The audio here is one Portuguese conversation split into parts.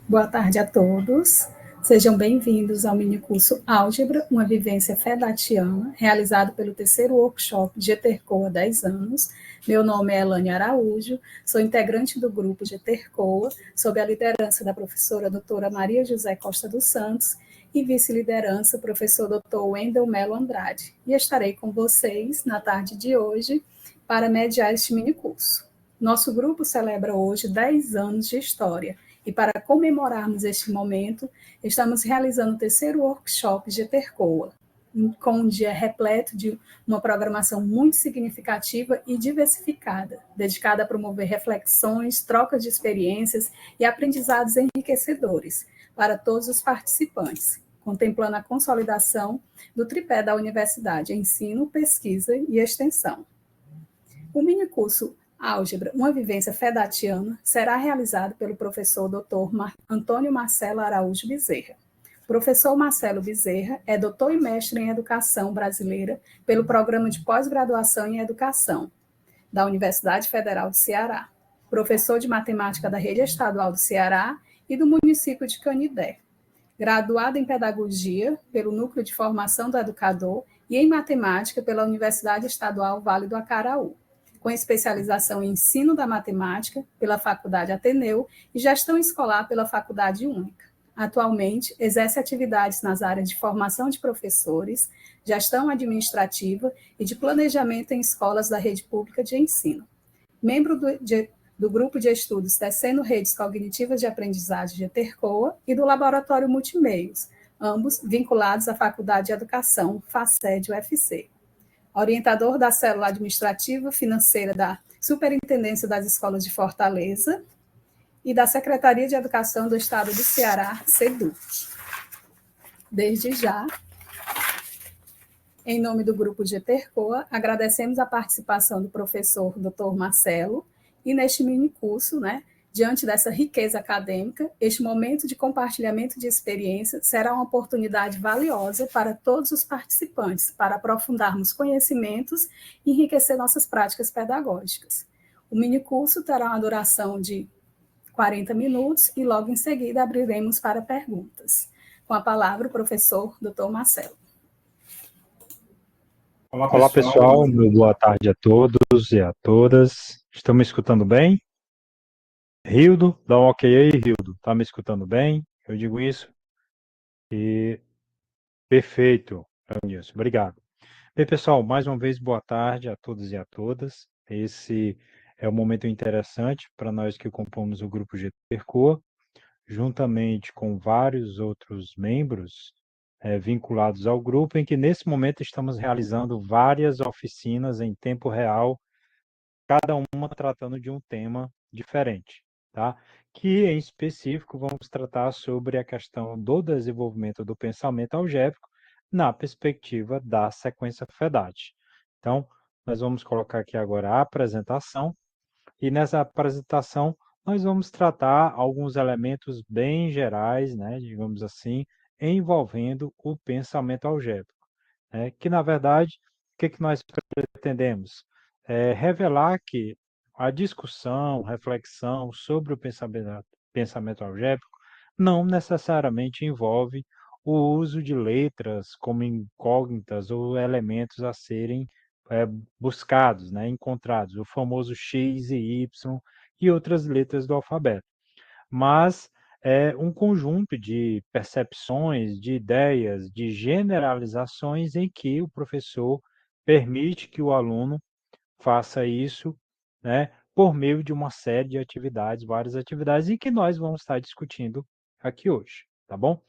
Boa tarde a todos. Sejam bem-vindos ao minicurso Álgebra, uma vivência fedatiana, realizado pelo terceiro workshop GETERCOA 10 anos. Meu nome é Elane Araújo, sou integrante do grupo GETERCOA, sob a liderança da professora doutora Maria José Costa dos Santos e vice-liderança professor doutor Wendel Melo Andrade. E estarei com vocês na tarde de hoje para mediar este minicurso. Nosso grupo celebra hoje 10 anos de história, e para comemorarmos este momento, estamos realizando o terceiro workshop GETERCOA, com um dia repleto de uma programação muito significativa e diversificada, dedicada a promover reflexões, trocas de experiências e aprendizados enriquecedores para todos os participantes, contemplando a consolidação do tripé da universidade: ensino, pesquisa e extensão. O minicurso Álgebra, uma vivência fedatiana, será realizado pelo professor Dr. Antônio Marcelo Araújo Bezerra. O professor Marcelo Bezerra é doutor e mestre em Educação Brasileira pelo Programa de Pós-Graduação em Educação da Universidade Federal do Ceará, professor de Matemática da Rede Estadual do Ceará e do município de Canidé, graduado em Pedagogia pelo Núcleo de Formação do Educador e em Matemática pela Universidade Estadual Vale do Acaraú, com especialização em Ensino da Matemática pela Faculdade Ateneu e Gestão Escolar pela Faculdade Única. Atualmente, exerce atividades nas áreas de formação de professores, gestão administrativa e de planejamento em escolas da rede pública de ensino. Membro do Grupo de Estudos Tecendo Redes Cognitivas de Aprendizagem GETERCOA e do Laboratório Multimeios, ambos vinculados à Faculdade de Educação, FACED-UFC. Orientador da Célula Administrativa Financeira da Superintendência das Escolas de Fortaleza e da Secretaria de Educação do Estado do Ceará, SEDUC. Desde já, em nome do grupo GETERCOA, agradecemos a participação do professor Dr. Marcelo e neste minicurso, diante dessa riqueza acadêmica, este momento de compartilhamento de experiência será uma oportunidade valiosa para todos os participantes, para aprofundarmos conhecimentos e enriquecer nossas práticas pedagógicas. O minicurso terá uma duração de 40 minutos e logo em seguida abriremos para perguntas. Com a palavra, o professor Dr. Marcelo. Olá, pessoal. Boa tarde a todos e a todas. Estão me escutando bem? Hildo, dá um ok aí, Hildo. Tá me escutando bem? Eu digo isso. E perfeito, Nilson. Obrigado. Bem, pessoal, mais uma vez, boa tarde a todos e a todas. Esse é um momento interessante para nós que compomos o grupo GETERCOA, juntamente com vários outros membros vinculados ao grupo, em que nesse momento estamos realizando várias oficinas em tempo real, cada uma tratando de um tema diferente, tá? Que, em específico, vamos tratar sobre a questão do desenvolvimento do pensamento algébrico na perspectiva da sequência FEDAT. Então, nós vamos colocar aqui agora a apresentação, e nessa apresentação nós vamos tratar alguns elementos bem gerais, digamos assim, envolvendo o pensamento algébrico, que, na verdade, o que nós pretendemos? Revelar que a discussão, reflexão sobre o pensamento algébrico não necessariamente envolve o uso de letras como incógnitas ou elementos a serem buscados, encontrados, o famoso X e Y e outras letras do alfabeto. Mas é um conjunto de percepções, de ideias, de generalizações em que o professor permite que o aluno faça isso, por meio de uma série de atividades, várias atividades, e que nós vamos estar discutindo aqui hoje, tá bom?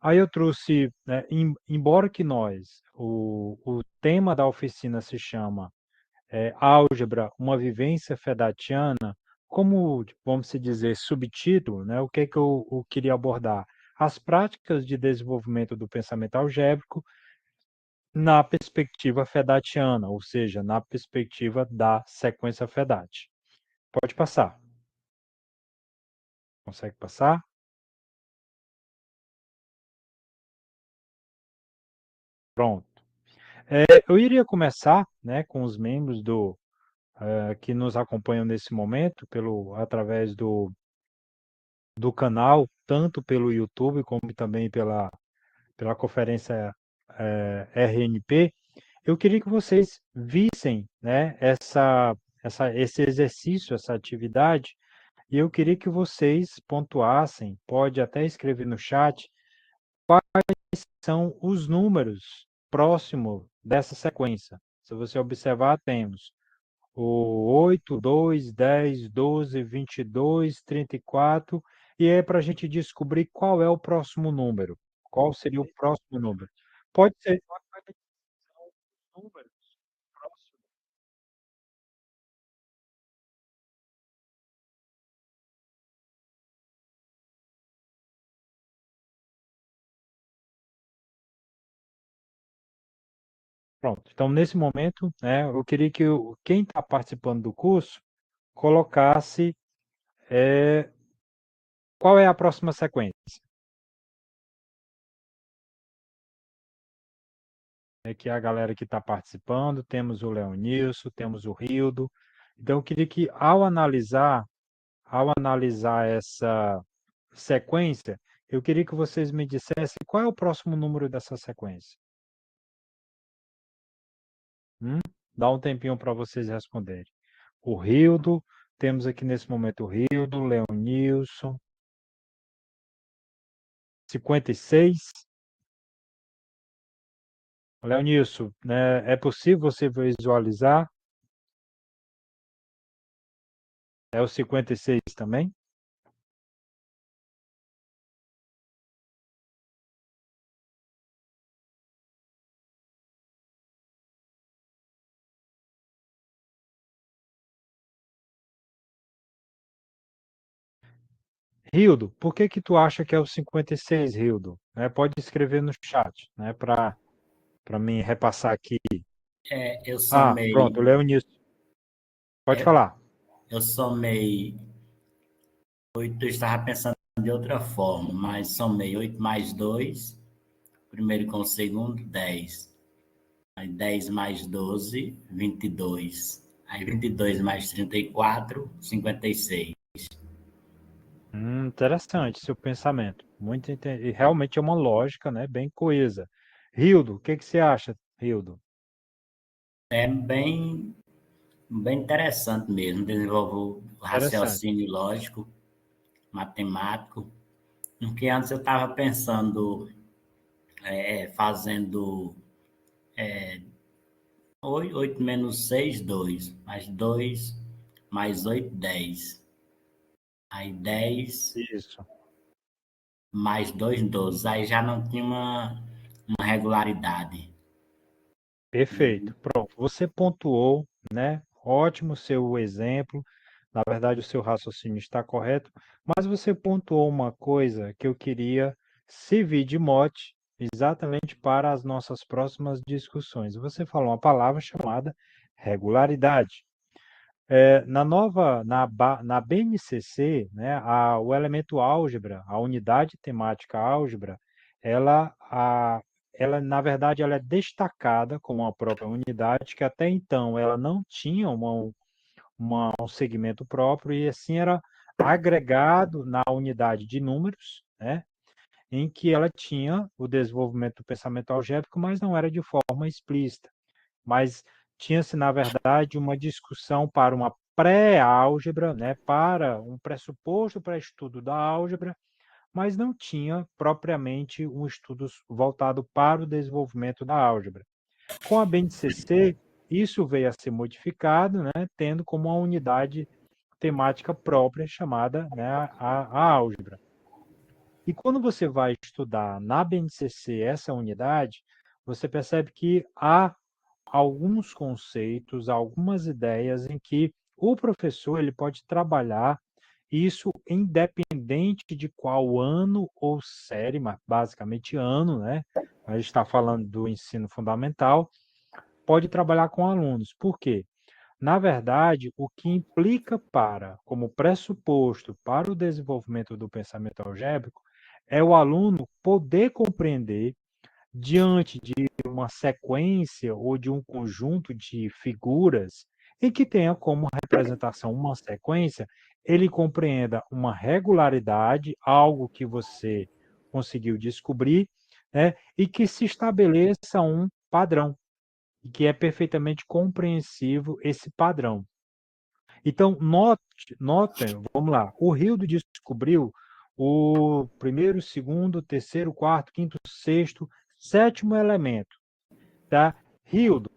Aí eu trouxe, embora que o tema da oficina se chama Álgebra, uma vivência fedatiana, como, vamos dizer, subtítulo, o que eu queria abordar? As práticas de desenvolvimento do pensamento algébrico na perspectiva fedatiana, ou seja, na perspectiva da sequência FEDAT. Pode passar. Consegue passar? Pronto. Eu iria começar com os membros que nos acompanham nesse momento através do canal, tanto pelo YouTube como também pela conferência RNP. Eu queria que vocês vissem, né, esse exercício, essa atividade, e eu queria que vocês pontuassem, pode até escrever no chat, são os números próximos dessa sequência. Se você observar, temos o 8, 2, 10, 12, 22, 34, e é para a gente descobrir qual é o próximo número. Qual seria o próximo número? Pode ser são os números próximos. Pronto. Então, nesse momento, né, eu queria que quem está participando do curso colocasse qual é a próxima sequência. É que a galera que está participando, temos o Leonilson, temos o Rildo. Então, eu queria que, ao analisar essa sequência, eu queria que vocês me dissessem qual é o próximo número dessa sequência. Dá um tempinho para vocês responderem. O Rildo, temos aqui nesse momento o Rildo, Leonilson, 56. Leonilson, né, é possível você visualizar? É o 56 também? Rildo, por que que tu acha que é o 56, Rildo? Pode escrever no chat, né, para mim repassar aqui. Eu Pronto, somei. Leonilson. Pode Eu, falar. eu somei 8, eu estava pensando de outra forma, mas somei 8 mais 2, primeiro com o segundo, 10. Aí 10 mais 12, 22. Aí 22 mais 34, 56. Interessante seu pensamento. E realmente é uma lógica, né, bem coesa. Rildo, o que que você acha, Rildo? É bem interessante mesmo, desenvolver o Interessante. raciocínio lógico, matemático, porque antes eu estava pensando, fazendo 8 menos 6, 2, mais 2, mais 8, 10. Aí 10 Isso. mais 2, 12. Aí já não tinha uma regularidade. Perfeito. Pronto. Você pontuou, né? Ótimo seu exemplo. Na verdade, o seu raciocínio está correto, mas você pontuou uma coisa que eu queria servir de mote exatamente para as nossas próximas discussões. Você falou uma palavra chamada regularidade. Na BNCC, né, o elemento álgebra, a unidade temática álgebra, ela, a, ela, na verdade, ela é destacada como uma própria unidade, que até então ela não tinha um segmento próprio, e assim era agregado na unidade de números, né, em que ela tinha o desenvolvimento do pensamento algébrico, mas não era de forma explícita. Mas tinha-se, na verdade, uma discussão para uma pré-álgebra, né, para um pressuposto para estudo da álgebra, mas não tinha propriamente um estudo voltado para o desenvolvimento da álgebra. Com a BNCC, isso veio a ser modificado, né, tendo como uma unidade temática própria chamada, né, a álgebra. E quando você vai estudar na BNCC essa unidade, você percebe que há alguns conceitos, algumas ideias em que o professor ele pode trabalhar isso independente de qual ano ou série, mas basicamente ano, né? A gente está falando do ensino fundamental, pode trabalhar com alunos. Por quê? Na verdade, o que implica como pressuposto para o desenvolvimento do pensamento algébrico, é o aluno poder compreender, diante de uma sequência ou de um conjunto de figuras, em que tenha como representação uma sequência, ele compreenda uma regularidade, algo que você conseguiu descobrir, né, e que se estabeleça um padrão, e que é perfeitamente compreensível esse padrão. Então, notem, vamos lá, o Hildo descobriu o primeiro, segundo, terceiro, quarto, quinto, sexto, sétimo elemento, tá? Hildo,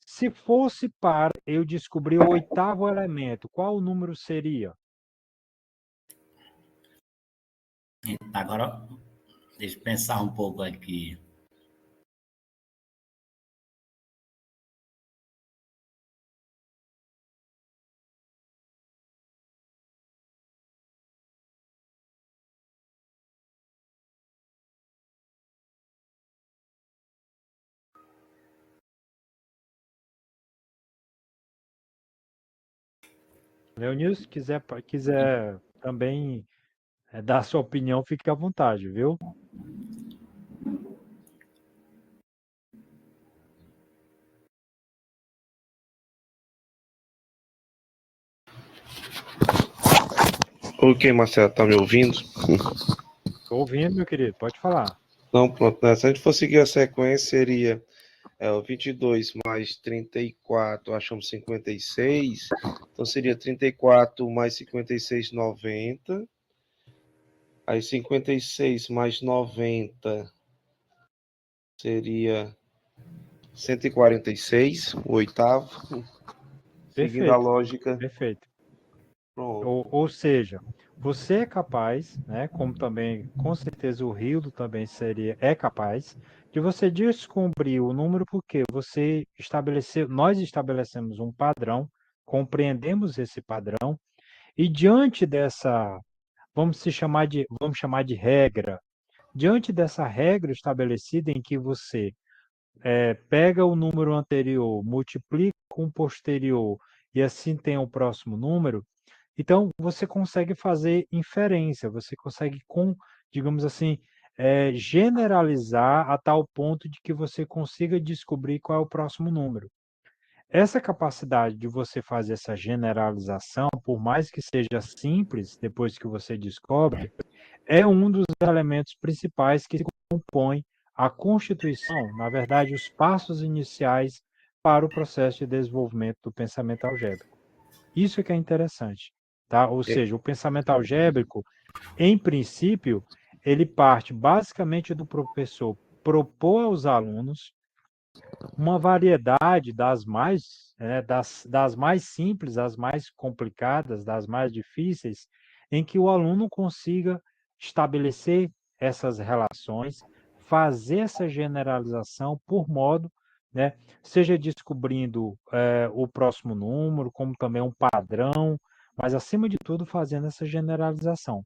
se fosse para eu descobrir o oitavo elemento, qual o número seria? Agora, deixa eu pensar um pouco aqui. Leonilson, se quiser também dar sua opinião, fique à vontade, viu? Ok, Marcelo, tá me ouvindo? Estou ouvindo, meu querido, pode falar. Não, pronto, né? Se a gente for seguir a sequência, seria o 22 mais 34, achamos 56. Então seria 34 mais 56, 90. Aí 56 mais 90 seria 146, o oitavo. Seguindo a Perfeito, lógica, perfeito. pronto. Ou seja, você é capaz, né, como também, com certeza o Hildo também é capaz, de você descobrir o número porque nós estabelecemos um padrão, compreendemos esse padrão, e diante dessa, vamos chamar de regra, diante dessa regra estabelecida em que você pega o número anterior, multiplica com o posterior, e assim tem o próximo número, então, você consegue fazer inferência, você consegue, digamos assim, generalizar a tal ponto de que você consiga descobrir qual é o próximo número. Essa capacidade de você fazer essa generalização, por mais que seja simples, depois que você descobre, é um dos elementos principais que compõe a constituição, na verdade, os passos iniciais para o processo de desenvolvimento do pensamento algébrico. Isso é que é interessante, tá? Ou seja, o pensamento algébrico, em princípio, ele parte basicamente do professor propor aos alunos uma variedade das mais simples, às mais complicadas, das mais difíceis, em que o aluno consiga estabelecer essas relações, fazer essa generalização por modo, né, seja descobrindo o próximo número, como também um padrão, mas acima de tudo fazendo essa generalização,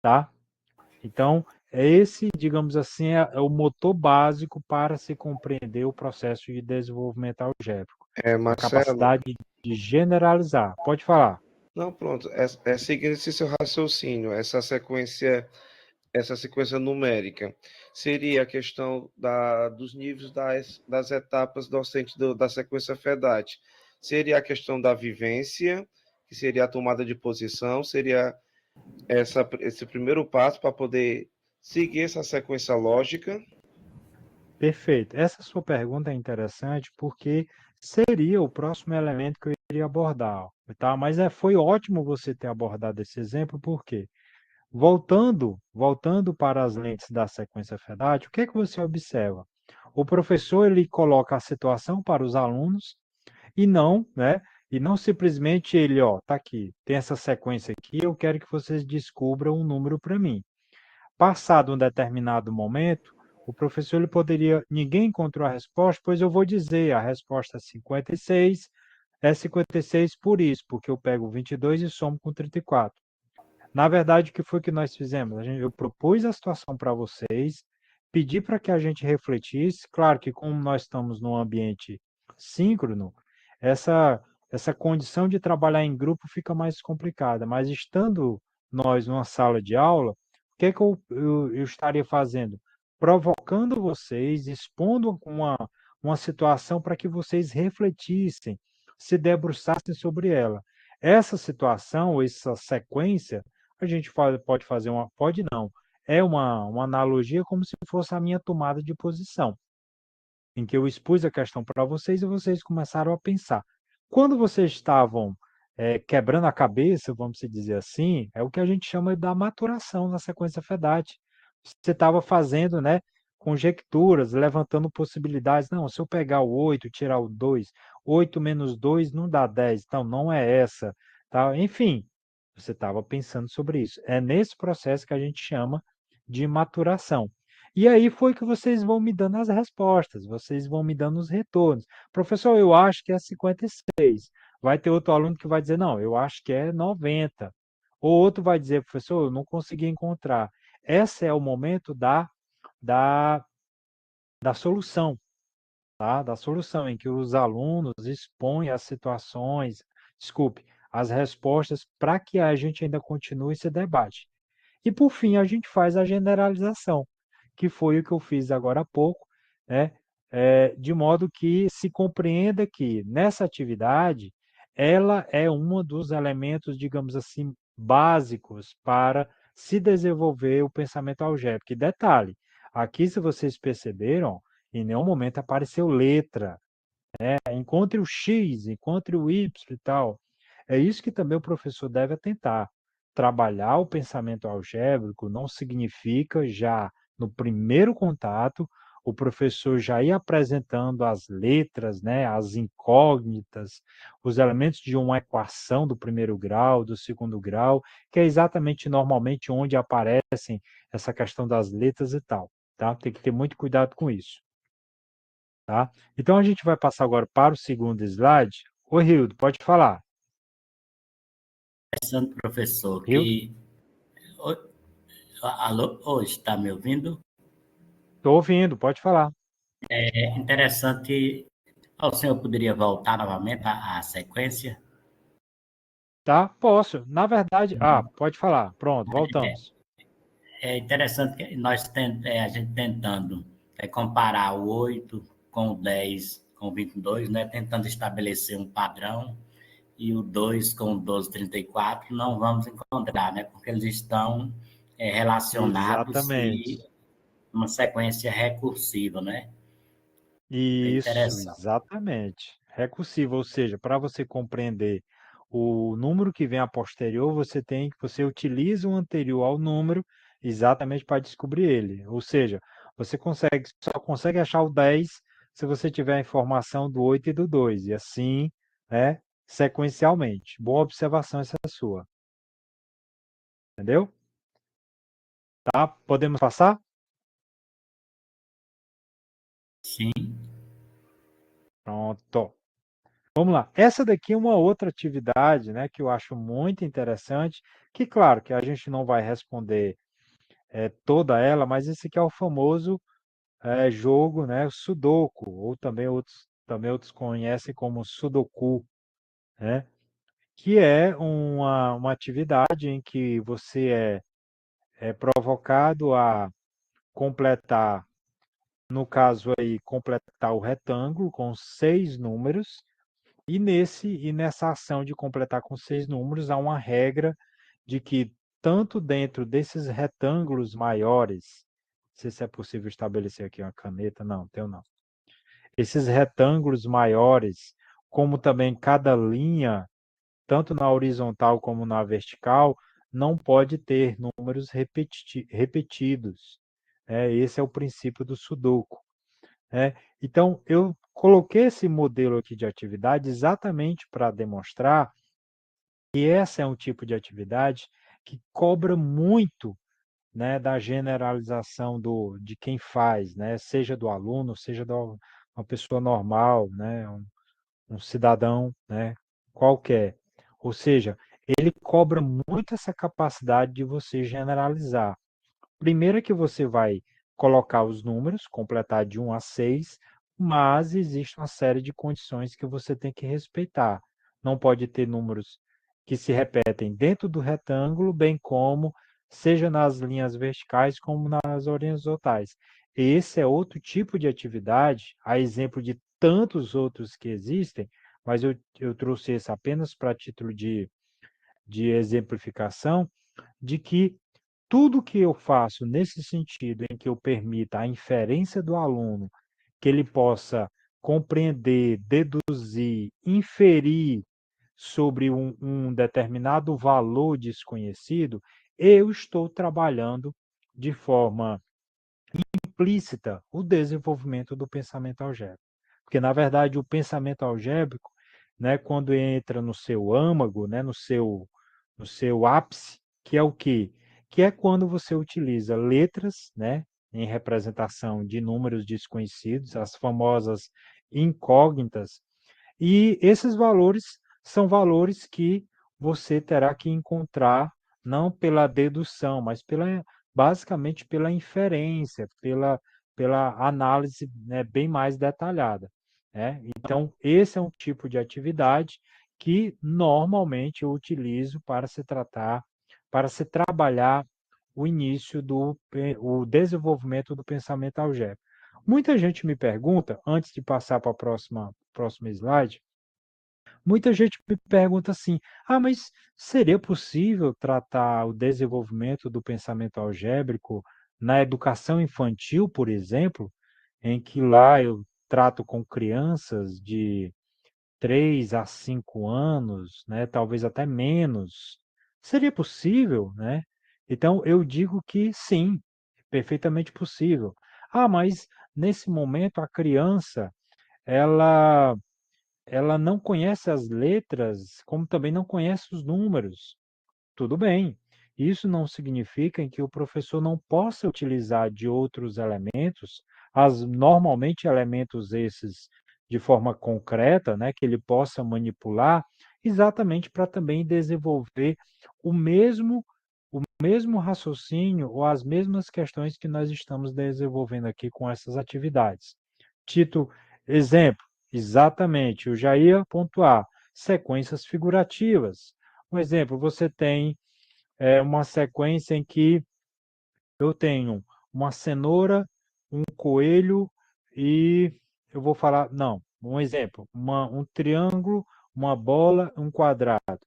tá? Então, esse, digamos assim, é o motor básico para se compreender o processo de desenvolvimento algébrico. A Marcelo, capacidade de generalizar. Pode falar. não, pronto, é seguindo esse seu raciocínio, essa sequência numérica, seria a questão dos níveis das etapas docentes da sequência FEDAT. Seria a questão da vivência, que seria a tomada de posição, seria esse primeiro passo para poder seguir essa sequência lógica. Perfeito. Essa sua pergunta é interessante porque seria o próximo elemento que eu iria abordar, tá? Mas foi ótimo você ter abordado esse exemplo, porque voltando para as lentes da sequência FEDAT, o que é que você observa? O professor ele coloca a situação para os alunos e não, né? E não simplesmente ele, ó, tá aqui, tem essa sequência aqui, eu quero que vocês descubram um número para mim. Passado um determinado momento, o professor ele poderia, ninguém encontrou a resposta, pois eu vou dizer, a resposta é 56, é 56 por isso, porque eu pego 22 e somo com 34. Na verdade, o que foi que nós fizemos? Eu propus a situação para vocês, pedi para que a gente refletisse. Claro que, como nós estamos num ambiente síncrono, essa condição de trabalhar em grupo fica mais complicada, mas estando nós numa sala de aula, o que é que eu estaria fazendo? Provocando vocês, expondo uma situação para que vocês refletissem se debruçassem sobre ela. Essa situação, essa sequência, a gente pode fazer uma, pode não, é uma analogia como se fosse a minha tomada de posição, em que eu expus a questão para vocês e vocês começaram a pensar. Quando vocês estavam quebrando a cabeça, vamos dizer assim, é o que a gente chama da maturação na sequência FEDAT. Você estava fazendo, né, conjecturas, levantando possibilidades. Não, se eu pegar o 8, tirar o 2, 8 menos 2 não dá 10, então não é essa. Tá? Enfim, você estava pensando sobre isso. É nesse processo que a gente chama de maturação. E aí foi que vocês vão me dando as respostas, vocês vão me dando os retornos. Professor, eu acho que é 56. Vai ter outro aluno que vai dizer, não, eu acho que é 90. Ou outro vai dizer, professor, eu não consegui encontrar. Esse é o momento da, da solução, tá? Da solução, em que os alunos expõem as situações, desculpe, as respostas para que a gente ainda continue esse debate. E, por fim, a gente faz a generalização, que foi o que eu fiz agora há pouco, né? De modo que se compreenda que nessa atividade ela é um dos elementos, digamos assim, básicos para se desenvolver o pensamento algébrico. E detalhe, aqui, se vocês perceberam, em nenhum momento apareceu letra, encontre o X, encontre o Y e tal. É isso que também o professor deve atentar. Trabalhar o pensamento algébrico não significa já no primeiro contato o professor já ir apresentando as letras, né, as incógnitas, os elementos de uma equação do primeiro grau, do segundo grau, que é exatamente normalmente onde aparecem essa questão das letras e tal, tá? Tem que ter muito cuidado com isso. Tá? Então, a gente vai passar agora para o segundo slide. Ô, Hildo, pode falar. Interessante, professor, Hildo? que... Alô, hoje está me ouvindo? Estou ouvindo, pode falar. É interessante. O senhor poderia voltar novamente à sequência? Tá? Posso. Na verdade, pode falar. Pronto, voltamos. É interessante que a gente tentando comparar o 8 com o 10, com o 22, né? Tentando estabelecer um padrão, e o 2 com o 1234 não vamos encontrar, né? Porque eles estão relacionados e Exatamente. uma sequência recursiva, né? É Isso, interessante. exatamente. Recursivo, ou seja, para você compreender o número que vem a posterior, você utiliza o anterior ao número exatamente para descobrir ele. Ou seja, você só consegue achar o 10 se você tiver a informação do 8 e do 2, e assim, né, sequencialmente. Boa observação essa sua. Entendeu? Tá? Podemos passar? Sim, Pronto. Vamos lá. Essa daqui é uma outra atividade, né, que eu acho muito interessante, que claro que a gente não vai responder toda ela, mas esse aqui é o famoso jogo, né, Sudoku, ou também outros conhecem como Sudoku, né, que é uma atividade em que você é provocado a completar, no caso aí, completar o retângulo com 6 números. E nessa ação de completar com 6 números, há uma regra de que, tanto dentro desses retângulos maiores, não sei se é possível estabelecer aqui uma caneta, não, tenho não. Esses retângulos maiores, como também cada linha, tanto na horizontal como na vertical, não pode ter números repetidos. Esse é o princípio do Sudoku. Então, eu coloquei esse modelo aqui de atividade exatamente para demonstrar que essa é um tipo de atividade que cobra muito, né, da generalização de quem faz, né, seja do aluno, seja de uma pessoa normal, né, um cidadão, né, qualquer. Ou seja, ele cobra muito essa capacidade de você generalizar. Primeiro é que você vai colocar os números, completar de 1 a 6, mas existe uma série de condições que você tem que respeitar. Não pode ter números que se repetem dentro do retângulo, bem como seja nas linhas verticais como nas horizontais. Esse é outro tipo de atividade, a exemplo de tantos outros que existem, mas eu trouxe esse apenas para título de exemplificação, de que tudo que eu faço nesse sentido, em que eu permita a inferência do aluno, que ele possa compreender, deduzir, inferir sobre um determinado valor desconhecido, eu estou trabalhando de forma implícita o desenvolvimento do pensamento algébrico. Porque, na verdade, o pensamento algébrico, né, quando entra no seu âmago, né, no seu ápice, que é o quê? Que é quando você utiliza letras, né, em representação de números desconhecidos, as famosas incógnitas, e esses valores são valores que você terá que encontrar não pela dedução, mas basicamente pela inferência, pela análise, né, bem mais detalhada, né? Então, esse é um tipo de atividade que normalmente eu utilizo para se trabalhar o início o desenvolvimento do pensamento algébrico. Muita gente me pergunta, antes de passar para a próxima slide, muita gente me pergunta assim: ah, mas seria possível tratar o desenvolvimento do pensamento algébrico na educação infantil, por exemplo, em que lá eu trato com crianças de 3 a 5 anos, né, talvez até menos? Seria possível, né? Então eu digo que sim, perfeitamente possível. Ah, mas nesse momento a criança ela ela não conhece as letras, como também não conhece os números. Tudo bem. Isso não significa que o professor não possa utilizar de outros elementos, normalmente elementos esses de forma concreta, né, que ele possa manipular, exatamente para também desenvolver o mesmo raciocínio ou as mesmas questões que nós estamos desenvolvendo aqui com essas atividades. Tito, exemplo, exatamente, eu já ia pontuar sequências figurativas. Um exemplo, você tem uma sequência em que eu tenho uma cenoura, um coelho e eu vou falar, não, um exemplo, um triângulo, uma bola, um quadrado.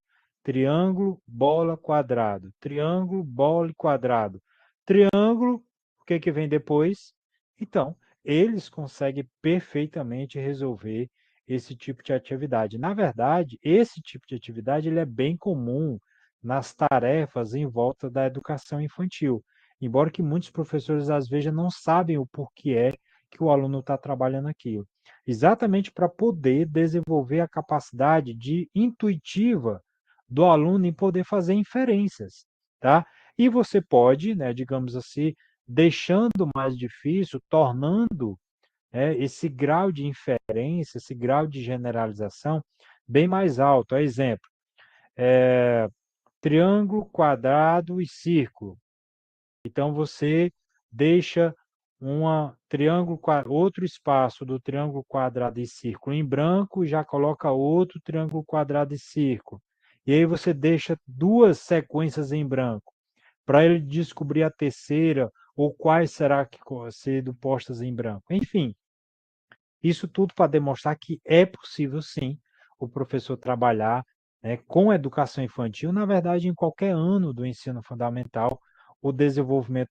Triângulo, bola, quadrado. Triângulo, bola e quadrado. Triângulo, o que que vem depois? Então, eles conseguem perfeitamente resolver esse tipo de atividade. Na verdade, esse tipo de atividade ele é bem comum nas tarefas em volta da educação infantil. Embora que muitos professores, às vezes, não sabem o porquê é que o aluno está trabalhando aquilo. Exatamente para poder desenvolver a capacidade intuitiva do aluno em poder fazer inferências, tá? E você pode, né, digamos assim, deixando mais difícil, tornando esse grau de inferência, esse grau de generalização bem mais alto. Exemplo, triângulo, quadrado e círculo. Então você deixa outro espaço do triângulo quadrado e círculo em branco e já coloca outro triângulo quadrado e círculo. E aí você deixa duas sequências em branco para ele descobrir a terceira ou quais será que sendo postas em branco. Enfim, isso tudo para demonstrar que é possível, sim, o professor trabalhar, né, com educação infantil, na verdade, em qualquer ano do ensino fundamental, o desenvolvimento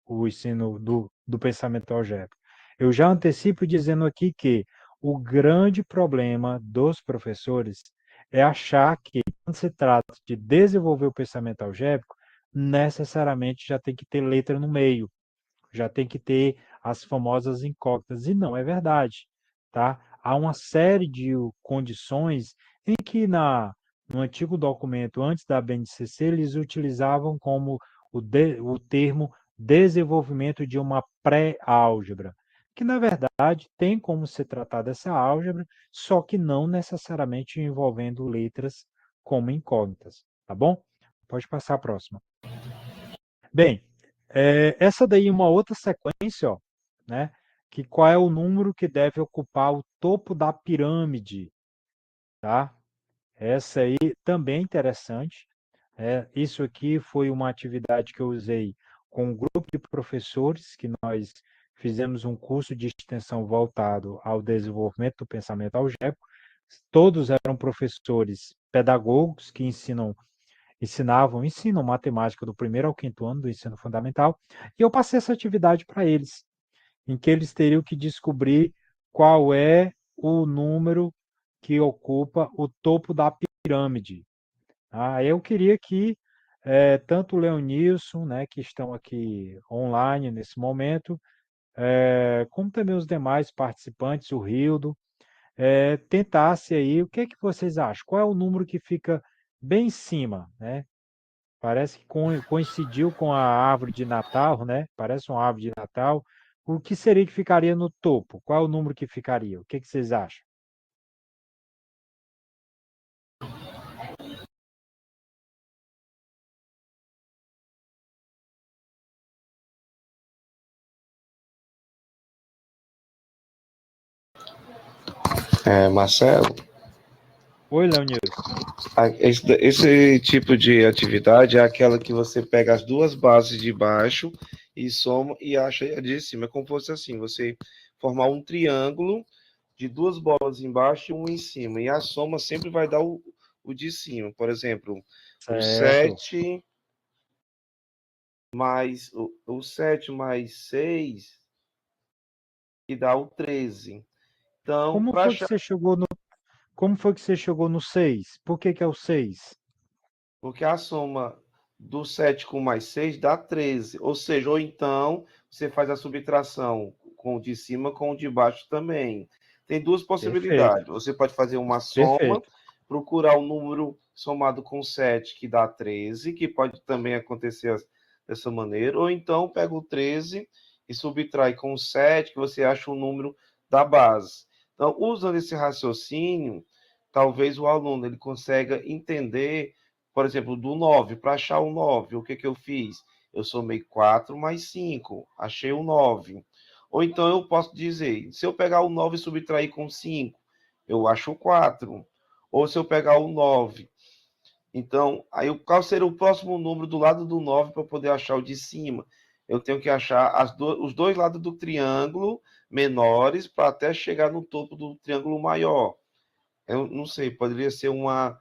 o ensino do pensamento algébrico. Eu já antecipo dizendo aqui que o grande problema dos professores é achar que, quando se trata de desenvolver o pensamento algébrico, necessariamente já tem que ter letra no meio, já tem que ter as famosas incógnitas, e não é verdade, tá? Há uma série de condições em que no antigo documento, antes da BNCC, eles utilizavam como o termo desenvolvimento de uma pré-álgebra, que na verdade tem como ser tratada essa álgebra, só que não necessariamente envolvendo letras como incógnitas, tá bom? Pode passar a próxima. Bem, essa daí é uma outra sequência, ó, né? Que qual é o número que deve ocupar o topo da pirâmide, tá? Essa aí também é interessante. Isso aqui foi uma atividade que eu usei com um grupo de professores que nós fizemos um curso de extensão voltado ao desenvolvimento do pensamento algébrico. todos eram professores pedagogos que ensinam matemática do primeiro ao quinto ano do ensino fundamental, e eu passei essa atividade para eles, em que eles teriam que descobrir qual é o número que ocupa o topo da pirâmide. Eu queria que tanto o Leonilson, né, que estão aqui online nesse momento, como também os demais participantes, o Rildo, tentasse aí, o que é que vocês acham? Qual é o número que fica bem em cima, né? Parece que coincidiu com a árvore de Natal, né? Parece uma árvore de Natal. O que seria que ficaria no topo? Qual é o número que ficaria? O que que vocês acham? Marcelo, Oi, Leonilson. esse tipo de atividade é aquela que você pega as duas bases de baixo e soma e acha a de cima. É como se fosse assim, você formar um triângulo de duas bolas embaixo e uma em cima. E a soma sempre vai dar o de cima. Por exemplo, o Certo. 7 mais o 7 mais 6, que dá o 13. Então, Como foi que você chegou como foi que você chegou no 6? Por que que é o 6? porque a soma do 7 com mais 6 dá 13. Ou seja, ou então você faz a subtração com o de cima com o de baixo também. Tem duas Perfeito, possibilidades. Você pode fazer uma soma, perfeito. procurar o número somado com 7, que dá 13, que pode também acontecer dessa maneira, ou então pega o 13 e subtrai com o 7, que você acha o número da base. Então, usando esse raciocínio, talvez o aluno ele consiga entender, por exemplo, do 9. Para achar o 9, o que que eu fiz? Eu somei 4 mais 5, achei o 9. Ou então eu posso dizer, se eu pegar o 9 e subtrair com 5, eu acho o 4. Ou se eu pegar o 9, então, aí qual seria o próximo número do lado do 9 para eu poder achar o de cima? Eu tenho que achar os dois lados do triângulo menores para até chegar no topo do triângulo maior. Eu não sei, poderia ser uma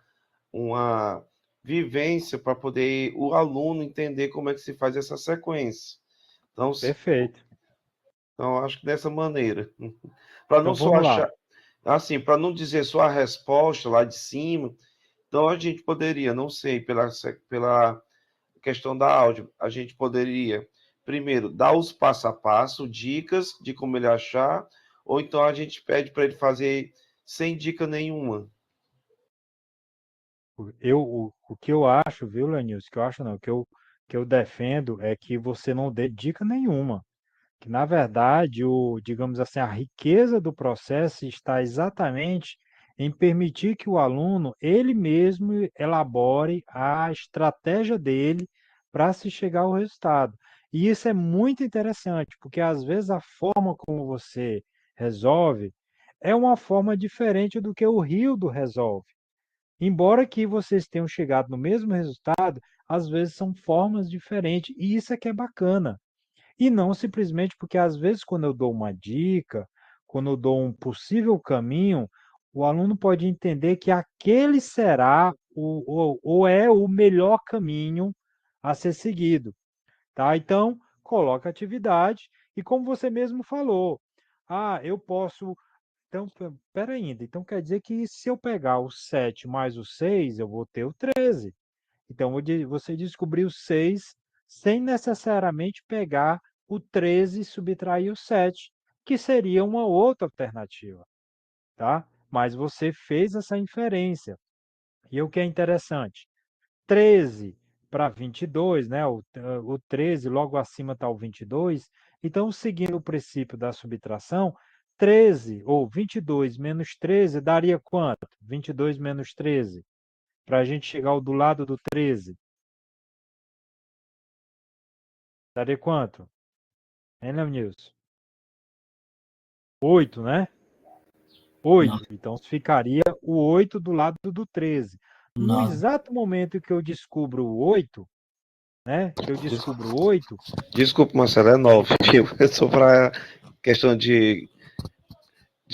vivência para poder o aluno entender como é que se faz essa sequência. Então, Perfeito. acho que dessa maneira. Para não Então só vamos lá. achar, assim, para não dizer só a resposta lá de cima, então a gente poderia, não sei, pela questão da áudio, a gente poderia, primeiro, dar os passo a passo, dicas de como ele achar, ou então a gente pede para ele fazer sem dica nenhuma. O que eu acho, viu, Lenilson? Que eu acho não, que eu defendo é que você não dê dica nenhuma. Que, na verdade, digamos assim, a riqueza do processo está exatamente em permitir que o aluno, ele mesmo, elabore a estratégia dele para se chegar ao resultado. E isso é muito interessante, porque às vezes a forma como você resolve é uma forma diferente do que o Rildo resolve. Embora que vocês tenham chegado no mesmo resultado, às vezes são formas diferentes, e isso é que é bacana. E não simplesmente porque, às vezes, quando eu dou uma dica, quando eu dou um possível caminho, o aluno pode entender que aquele será ou é o melhor caminho a ser seguido, tá? Então, coloca a atividade e como você mesmo falou, eu posso. Então, espera ainda. Então, quer dizer que se eu pegar o 7 mais o 6, eu vou ter o 13. Então, você descobriu 6 sem necessariamente pegar o 13 e subtrair o 7, que seria uma outra alternativa, tá? Mas você fez essa inferência. E o que é interessante, 13 para 22, né? O 13, logo acima está o 22. Então, seguindo o princípio da subtração, 13 ou 22 menos 13 daria quanto? 22 menos 13, para a gente chegar ao do lado do 13. Daria quanto? Hein, Leonilson? 8, né? 8. Então ficaria o 8 do lado do 13. No 9. exato momento que eu descubro o 8, né? Que eu descubro o 8, Desculpa, Marcelo, é 9, viu? É só para questão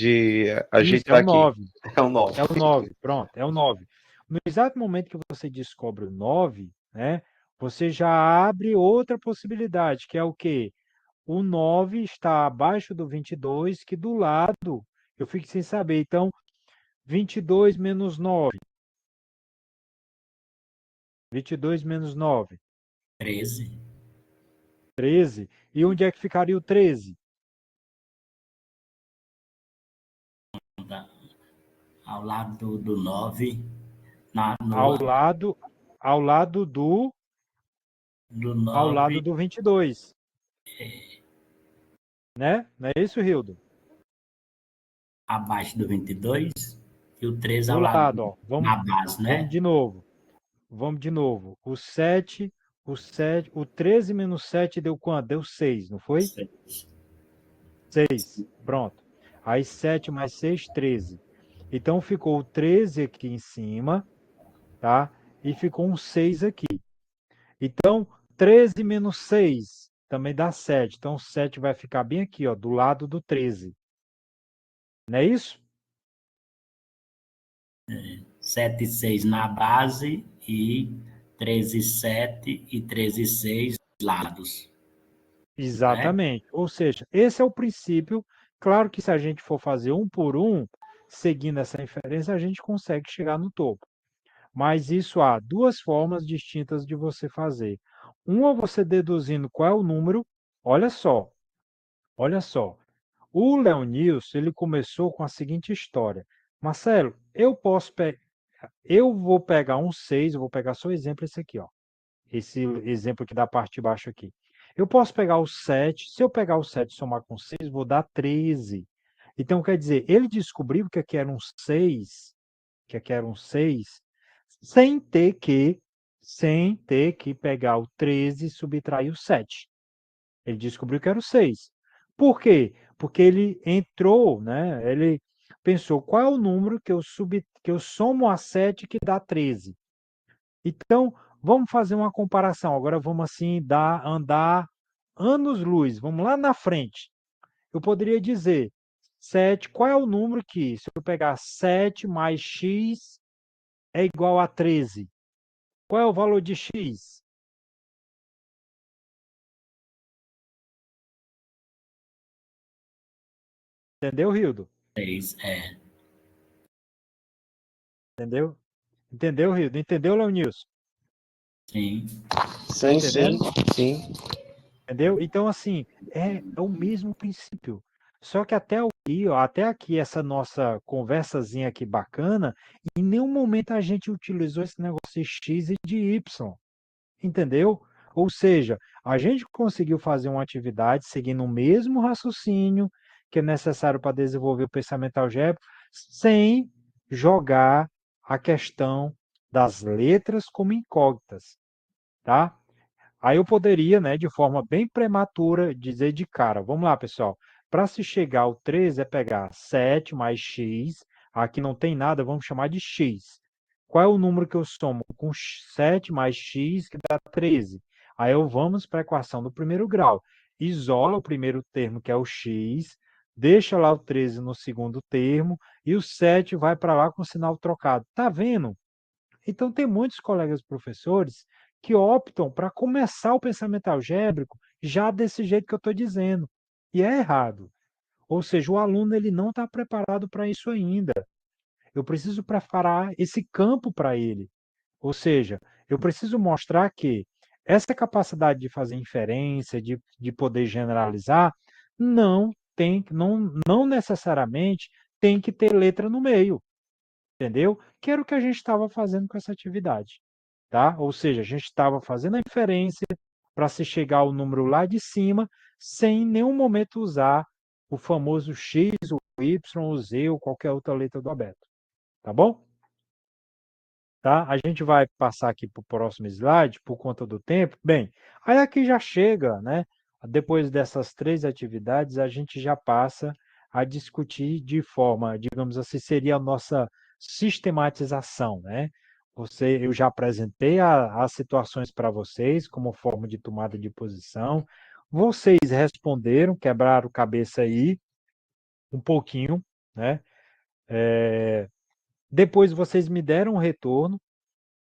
de Isso, é ajeitar o aqui. 9. É o 9. É o 9, pronto, é o 9. No exato momento que você descobre o 9, né, você já abre outra possibilidade, que é o quê? O 9 está abaixo do 22, que do lado, eu fico sem saber. Então, 22 menos 9. 22 menos 9. 13. 13. E onde é que ficaria o 13? Tá? Ao lado do 9. Ao lado do Do ao 9 lado do 22, né? Não é isso, Rildo? abaixo do 22 e o 13 Do ao lado lado, ó. na base, Vamos né? de novo. Vamos de novo. O 13 menos 7 deu quanto? Deu 6, não foi? 6. Pronto. Aí 7 mais 6, 13. Então ficou o 13 aqui em cima, tá? E ficou um 6 aqui. Então, 13 menos 6 também dá 7. Então, 7 vai ficar bem aqui, ó, do lado do 13. Não é isso? 7 e 6 na base e 13 e 7 e 13 e 6 lados, né? Exatamente. Ou seja, esse é o princípio. Claro que se a gente for fazer um por um, seguindo essa inferência, a gente consegue chegar no topo. Mas isso há duas formas distintas de você fazer. Uma você deduzindo qual é o número. Olha só, olha só. O Leonilson, ele começou com a seguinte história. Marcelo, eu vou pegar um 6, eu vou pegar só o exemplo esse aqui, ó. Esse exemplo aqui da parte de baixo aqui. Eu posso pegar o 7, se eu pegar o 7 e somar com 6, vou dar 13. Então, quer dizer, ele descobriu que aqui era um 6, que aqui era um 6, sem ter que pegar o 13 e subtrair o 7. Ele descobriu que era o 6. Por quê? Porque ele entrou, né? Ele pensou qual é o número que eu somo a 7 que dá 13. Então, vamos fazer uma comparação. Agora vamos assim andar anos-luz. Vamos lá na frente. Eu poderia dizer 7, qual é o número que, se eu pegar 7 mais x é igual a 13? Qual é o valor de x? Entendeu, Rildo? 6, Entendeu? Entendeu, Rildo? Entendeu, Leonilson? sim. Tá Sim, sim, entendendo? sim. Entendeu? Então, assim, é o mesmo princípio. Só que até aqui, essa nossa conversazinha aqui bacana, em nenhum momento a gente utilizou esse negócio de X e de Y, entendeu? Ou seja, a gente conseguiu fazer uma atividade seguindo o mesmo raciocínio que é necessário para desenvolver o pensamento algébrico, sem jogar a questão das letras como incógnitas, tá? Aí eu poderia, né, de forma bem prematura, dizer de cara, vamos lá, pessoal, para se chegar ao 13 é pegar 7 mais x, aqui não tem nada, vamos chamar de x. Qual é o número que eu somo com 7 mais x, que dá 13? Aí eu vamos para a equação do primeiro grau. Isola o primeiro termo, que é o x, deixa lá o 13 no segundo termo, e o 7 vai para lá com o sinal trocado. Tá vendo? Então, tem muitos colegas professores que optam para começar o pensamento algébrico já desse jeito que eu estou dizendo. E é errado. Ou seja, o aluno ele não está preparado para isso ainda. Eu preciso preparar esse campo para ele. Ou seja, eu preciso mostrar que essa capacidade de fazer inferência, de poder generalizar, não necessariamente tem que ter letra no meio, entendeu? Que era o que a gente estava fazendo com essa atividade, tá? Ou seja, a gente estava fazendo a inferência para se chegar ao número lá de cima, sem em nenhum momento usar o famoso X, o Y, o Z ou qualquer outra letra do alfabeto, tá bom? Tá? A gente vai passar aqui para o próximo slide por conta do tempo. Bem, aí aqui já chega, né? Depois dessas três atividades, a gente já passa a discutir de forma, digamos assim, seria a nossa sistematização, né? Eu já apresentei as situações para vocês como forma de tomada de posição. Vocês responderam, quebraram cabeça aí um pouquinho, né? Depois vocês me deram um retorno,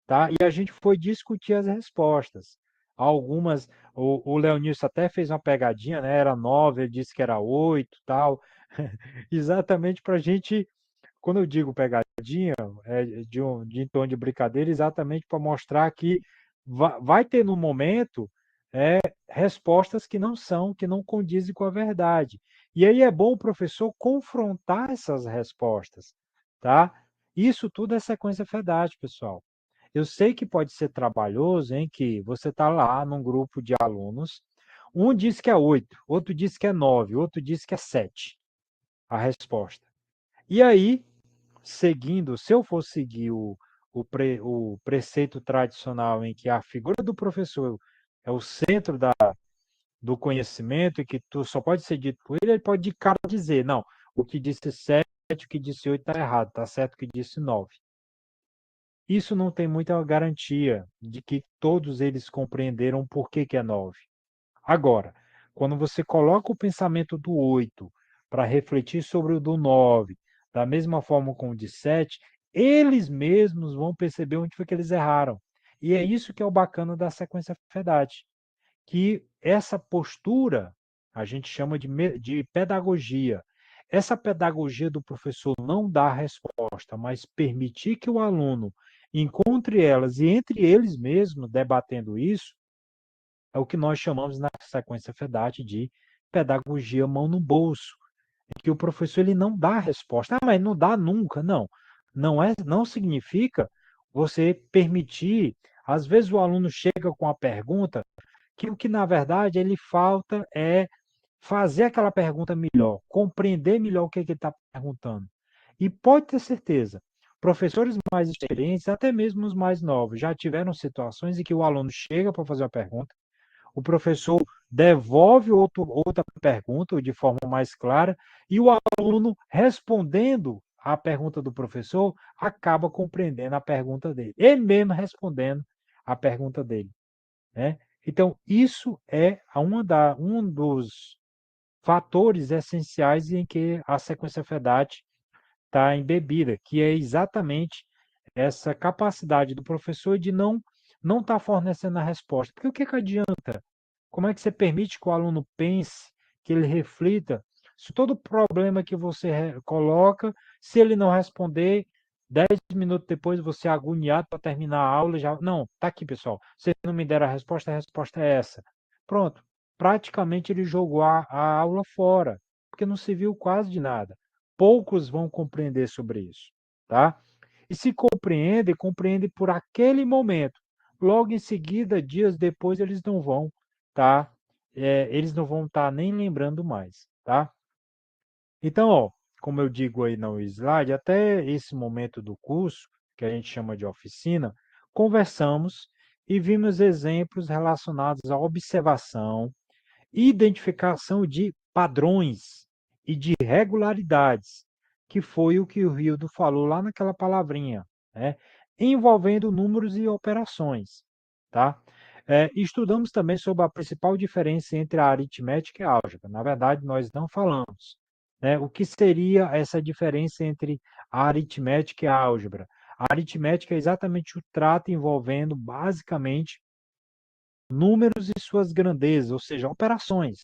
tá? E a gente foi discutir as respostas. Algumas, o Leonilson até fez uma pegadinha, né? Era 9, ele disse que era 8, tal. Exatamente para a gente, quando eu digo pegadinha, de tom de brincadeira, exatamente para mostrar que vai ter no momento respostas que não condizem com a verdade. E aí é bom o professor confrontar essas respostas, tá? Isso tudo é sequência FEDAT, pessoal. Eu sei que pode ser trabalhoso em que você está lá num grupo de alunos, um diz que é 8, outro diz que é 9, outro diz que é 7 a resposta. E aí, seguindo, se eu for seguir o preceito tradicional em que a figura do professor é o centro do conhecimento e que tu só pode ser dito por ele, ele pode de cara dizer, não, o que disse 7, o que disse 8 está errado, está certo o que disse 9. Isso não tem muita garantia de que todos eles compreenderam por que é 9. Agora, quando você coloca o pensamento do 8 para refletir sobre o do 9, da mesma forma com o de 7, eles mesmos vão perceber onde foi que eles erraram. E é isso que é o bacana da sequência FEDAT, que essa postura a gente chama de pedagogia. Essa pedagogia do professor não dar a resposta, mas permitir que o aluno encontre elas e entre eles mesmos debatendo isso, é o que nós chamamos na sequência FEDAT de pedagogia mão no bolso, em que o professor ele não dá a resposta. Ah, mas não dá nunca. Não. Não significa você permitir. Às vezes o aluno chega com a pergunta que o que na verdade ele falta é fazer aquela pergunta melhor, compreender melhor o que ele está perguntando. E pode ter certeza, professores mais experientes, até mesmo os mais novos, já tiveram situações em que o aluno chega para fazer uma pergunta, o professor devolve outra pergunta de forma mais clara e o aluno, respondendo à pergunta do professor, acaba compreendendo a pergunta dele. Ele mesmo respondendo a pergunta dele, né? Então, isso é um dos fatores essenciais em que a sequência FEDAT está embebida, que é exatamente essa capacidade do professor de não estar fornecendo a resposta. Porque o que adianta? Como é que você permite que o aluno pense, que ele reflita? Se todo problema que você coloca, se ele não responder, 10 minutos depois você é agoniado para terminar a aula, já. Não, tá aqui, pessoal. Vocês não me deram a resposta é essa. Pronto. Praticamente ele jogou a aula fora, porque não se viu quase de nada. Poucos vão compreender sobre isso, tá? E se compreende por aquele momento. Logo em seguida, dias depois, eles não vão tá? Eles não vão estar nem lembrando mais, tá? Então, ó, como eu digo aí no slide, até esse momento do curso, que a gente chama de oficina, conversamos e vimos exemplos relacionados à observação, identificação de padrões e de regularidades, que foi o que o Rildo falou lá naquela palavrinha, né? Envolvendo números e operações, tá? Estudamos também sobre a principal diferença entre a aritmética e a álgebra. Na verdade, nós não falamos, né? O que seria essa diferença entre a aritmética e a álgebra? A aritmética é exatamente o trato envolvendo, basicamente, números e suas grandezas, ou seja, operações.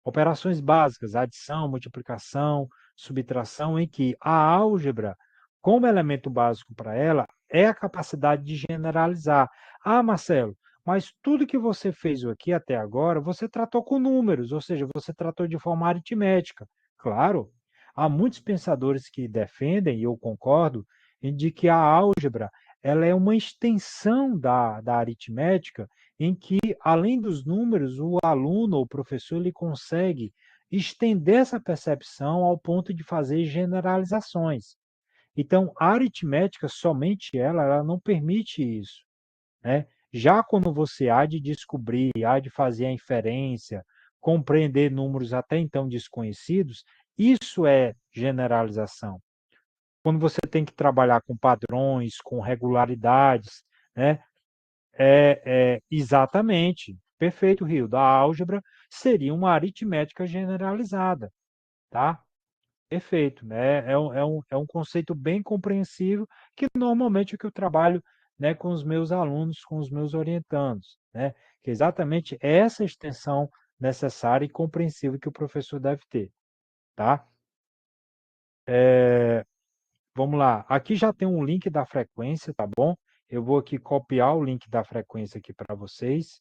Operações básicas, adição, multiplicação, subtração, em que a álgebra, como elemento básico para ela, é a capacidade de generalizar. Ah, Marcelo, mas tudo que você fez aqui até agora, você tratou com números, ou seja, você tratou de forma aritmética. Claro, há muitos pensadores que defendem, e eu concordo, de que a álgebra ela é uma extensão da aritmética em que, além dos números, o aluno ou o professor ele consegue estender essa percepção ao ponto de fazer generalizações. Então, a aritmética, somente ela não permite isso, né? Já quando você há de descobrir, há de fazer a inferência, compreender números até então desconhecidos, isso é generalização. Quando você tem que trabalhar com padrões, com regularidades, né? Exatamente. Perfeito, Rio. Da álgebra seria uma aritmética generalizada, tá? Perfeito, né? É um conceito bem compreensível, que normalmente é o que eu trabalho, né, com os meus alunos, com os meus orientandos, né? Que é exatamente essa extensão necessária e compreensível que o professor deve ter, tá? Vamos lá. Aqui já tem um link da frequência, tá bom? Eu vou aqui copiar o link da frequência aqui para vocês,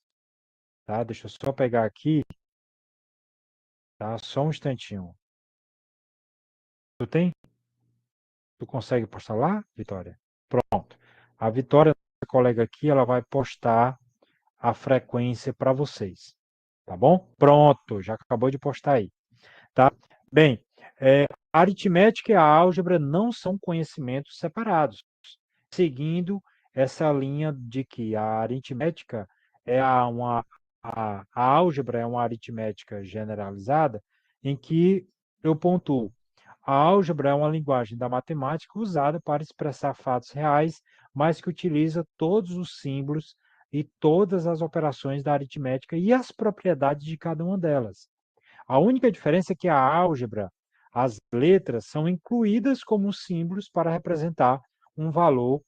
tá? Deixa eu só pegar aqui, tá? Só um instantinho. Tu tem? Tu consegue postar lá, Vitória? Pronto. A Vitória, nossa colega aqui, ela vai postar a frequência para vocês, tá bom? Pronto, já acabou de postar aí, tá? Bem, a aritmética e a álgebra não são conhecimentos separados, seguindo essa linha de que a aritmética é a álgebra é uma aritmética generalizada, em que eu pontuo. A álgebra é uma linguagem da matemática usada para expressar fatos reais, mas que utiliza todos os símbolos e todas as operações da aritmética e as propriedades de cada uma delas. A única diferença é que a álgebra, as letras são incluídas como símbolos para representar um valor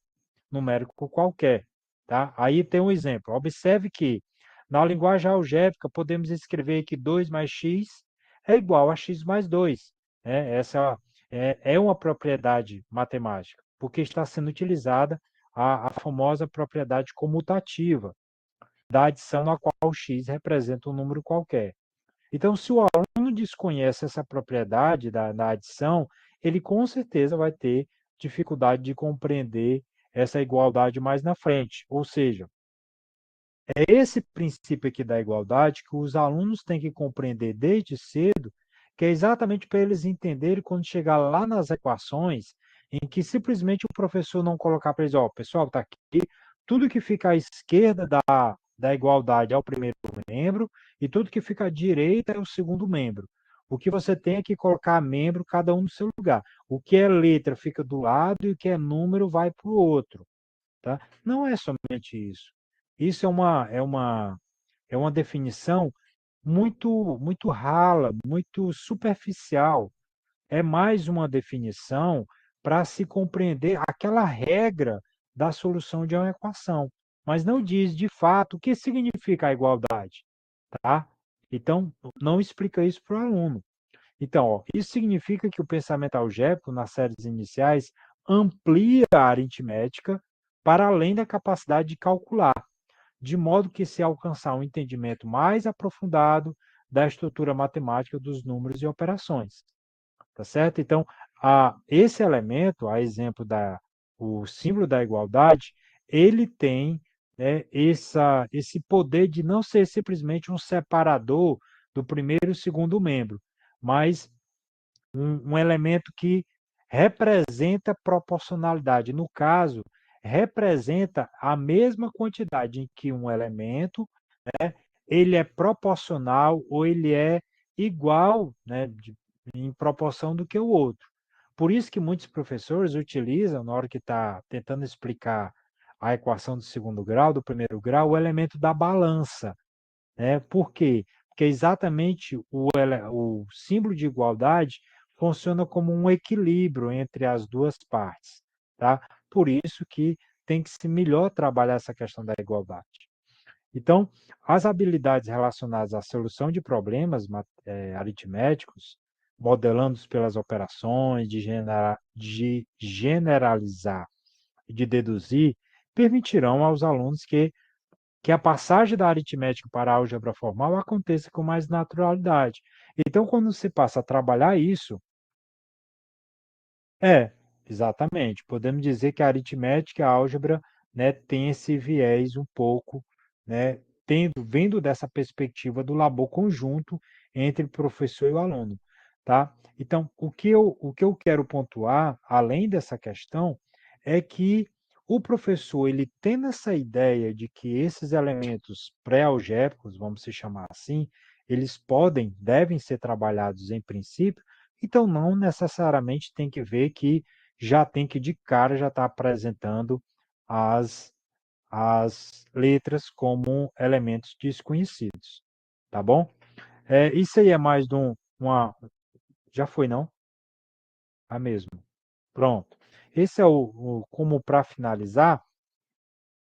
numérico qualquer, tá? Aí tem um exemplo. Observe que na linguagem algébrica podemos escrever que 2 mais x é igual a x mais 2, né? Essa é uma propriedade matemática, porque está sendo utilizada a famosa propriedade comutativa da adição na qual x representa um número qualquer. Então, se o aluno desconhece essa propriedade da adição, ele com certeza vai ter dificuldade de compreender essa igualdade mais na frente. Ou seja, é esse princípio aqui da igualdade que os alunos têm que compreender desde cedo, que é exatamente para eles entenderem quando chegar lá nas equações, em que simplesmente o professor não colocar para eles, ó, pessoal, está aqui, tudo que fica à esquerda da igualdade é o primeiro membro, e tudo que fica à direita é o segundo membro. O que você tem é que colocar membro, cada um no seu lugar. O que é letra fica do lado e o que é número vai para o outro. Tá? Não é somente isso. Isso é uma definição muito rala, muito superficial. É mais uma definição para se compreender aquela regra da solução de uma equação, mas não diz de fato o que significa a igualdade, tá? Então, não explica isso para o aluno. Então, ó, isso significa que o pensamento algébrico, nas séries iniciais, amplia a aritmética para além da capacidade de calcular, de modo que se alcançar um entendimento mais aprofundado da estrutura matemática dos números e operações. Tá certo? Então, esse elemento, a exemplo o símbolo da igualdade, ele tem, né, esse poder de não ser simplesmente um separador do primeiro e segundo membro, mas um elemento que representa proporcionalidade. No caso, representa a mesma quantidade em que um elemento, né, ele é proporcional ou ele é igual, né, em proporção do que o outro. Por isso que muitos professores utilizam, na hora que está tentando explicar a equação do segundo grau, do primeiro grau, o elemento da balança. Né? Por quê? Porque exatamente o símbolo de igualdade funciona como um equilíbrio entre as duas partes. Tá? Por isso que tem que se melhor trabalhar essa questão da igualdade. Então, as habilidades relacionadas à solução de problemas aritméticos, modelando pelas operações, de generalizar e de deduzir, permitirão aos alunos que a passagem da aritmética para a álgebra formal aconteça com mais naturalidade. Então, quando se passa a trabalhar isso, exatamente. Podemos dizer que a aritmética e a álgebra, né, tem esse viés um pouco, né, vendo dessa perspectiva do labor conjunto entre o professor e o aluno, tá? Então, o que eu quero pontuar, além dessa questão, é que o professor, ele tendo essa ideia de que esses elementos pré-algébricos, vamos se chamar assim, eles devem ser trabalhados em princípio, então, não necessariamente tem que ver que já tem que de cara já estar apresentando as, as letras como elementos desconhecidos, tá bom? Isso aí é mais de uma... Já foi, não? A mesma. Pronto. Esse é como para finalizar.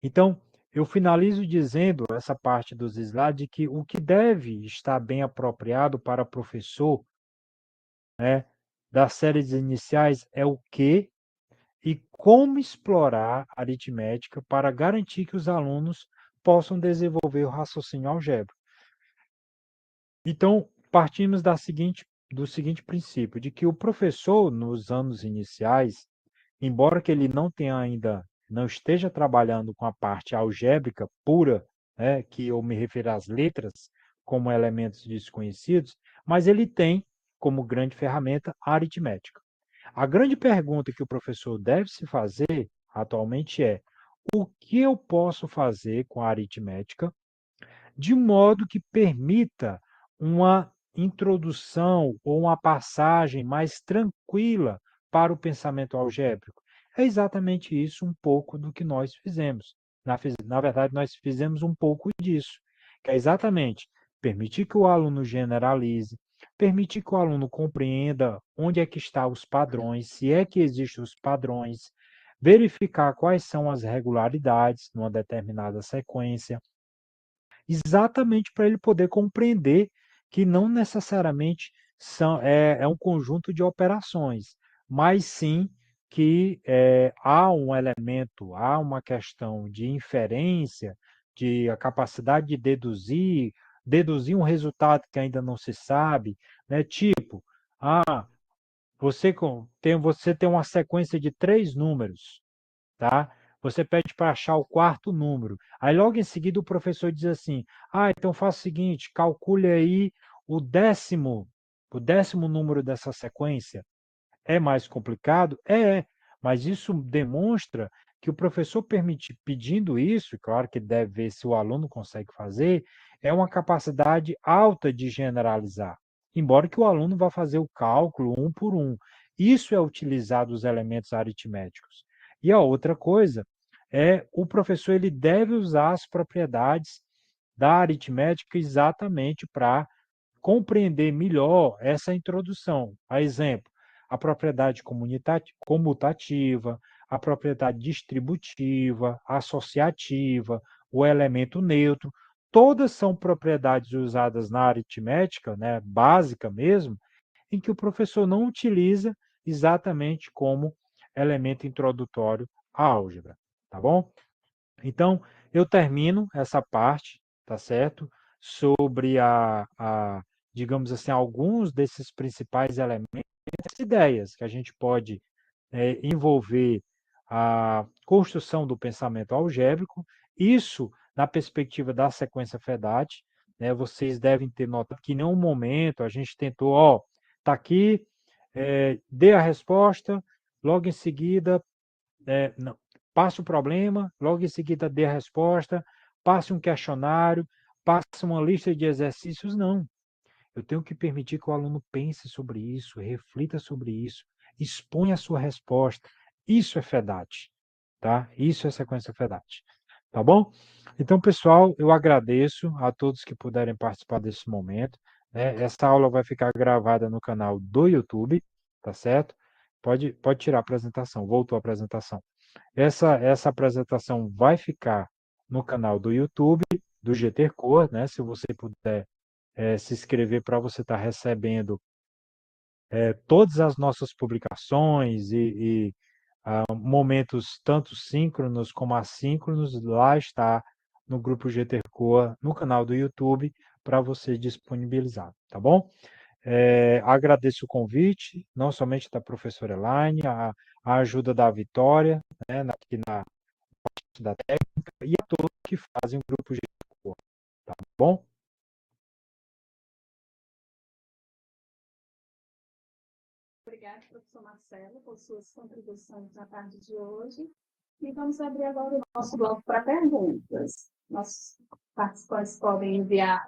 Então, eu finalizo dizendo essa parte dos slides que o que deve estar bem apropriado para professor, né, das séries iniciais é o que e como explorar a aritmética para garantir que os alunos possam desenvolver o raciocínio algébrico. Então, partimos do seguinte princípio, de que o professor, nos anos iniciais, embora que ele não esteja trabalhando com a parte algébrica pura, né, que eu me refiro às letras como elementos desconhecidos, mas ele tem como grande ferramenta a aritmética. A grande pergunta que o professor deve se fazer atualmente é: o que eu posso fazer com a aritmética de modo que permita uma introdução ou uma passagem mais tranquila para o pensamento algébrico? É exatamente isso um pouco do que nós fizemos. Na verdade, nós fizemos um pouco disso, que é exatamente permitir que o aluno generalize, permitir que o aluno compreenda onde é que estão os padrões, se é que existem os padrões, verificar quais são as regularidades numa determinada sequência, exatamente para ele poder compreender que não necessariamente é um conjunto de operações, mas sim que há um elemento, há uma questão de inferência, de a capacidade de deduzir um resultado que ainda não se sabe, né? Tipo, ah, você tem uma sequência de 3 números, tá? Você pede para achar o quarto número. Aí logo em seguida o professor diz assim: "Ah, então faça o seguinte, calcule aí o décimo número dessa sequência". É mais complicado? Mas isso demonstra que o professor pedindo isso, e claro que deve ver se o aluno consegue fazer, é uma capacidade alta de generalizar, embora que o aluno vá fazer o cálculo um por um. Isso é utilizado os elementos aritméticos. E a outra coisa é o professor ele deve usar as propriedades da aritmética exatamente para compreender melhor essa introdução. A exemplo, a propriedade comutativa, a propriedade distributiva, associativa, o elemento neutro, todas são propriedades usadas na aritmética, né, básica mesmo, em que o professor não utiliza exatamente como elemento introdutório à álgebra, tá bom? Então, eu termino essa parte, tá certo? Sobre digamos assim, alguns desses principais elementos, ideias que a gente pode envolver a construção do pensamento algébrico, isso na perspectiva da sequência FEDAT, né? Vocês devem ter notado que em nenhum momento a gente tentou, ó, tá aqui, dê a resposta, logo em seguida não, passe o problema, logo em seguida dê a resposta, passe um questionário, passe uma lista de exercícios, não. Eu tenho que permitir que o aluno pense sobre isso, reflita sobre isso, exponha a sua resposta. Isso é FEDAT, tá? Isso é sequência FEDAT, tá bom? Então, pessoal, eu agradeço a todos que puderem participar desse momento, né? Essa aula vai ficar gravada no canal do YouTube, tá certo? Pode tirar a apresentação, voltou a apresentação. Essa apresentação vai ficar no canal do YouTube, do GT Cor, né? Se você puder se inscrever para você estar recebendo todas as nossas publicações e momentos tanto síncronos como assíncronos, lá está no grupo GT Cor, no canal do YouTube, para você disponibilizar, tá bom? Agradeço o convite, não somente da professora Elaine, a ajuda da Vitória, né, aqui na parte da técnica, e a todos que fazem o grupo GT Cor, tá bom? Obrigada, professor Marcelo, por suas contribuições na tarde de hoje. E vamos abrir agora o nosso bloco para perguntas. Nossos participantes podem enviar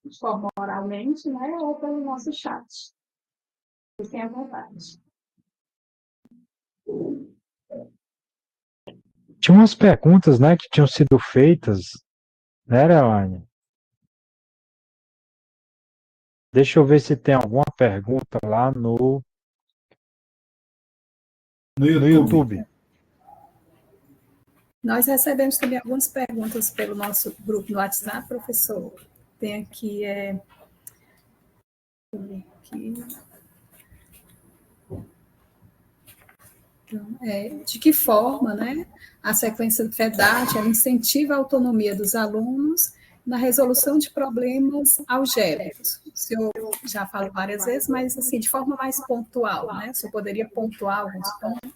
de forma oralmente, né, ou pelo nosso chat. Fiquem à vontade. Tinha umas perguntas, né, que tinham sido feitas, né, Elaine? Deixa eu ver se tem alguma pergunta lá no No YouTube. Nós recebemos também algumas perguntas pelo nosso grupo no WhatsApp, professor. Tem aqui, de que forma, né, a sequência FEDAT ela incentiva a autonomia dos alunos na resolução de problemas algébricos. O senhor já falou várias vezes, mas assim, de forma mais pontual, né? O senhor poderia pontuar alguns pontos?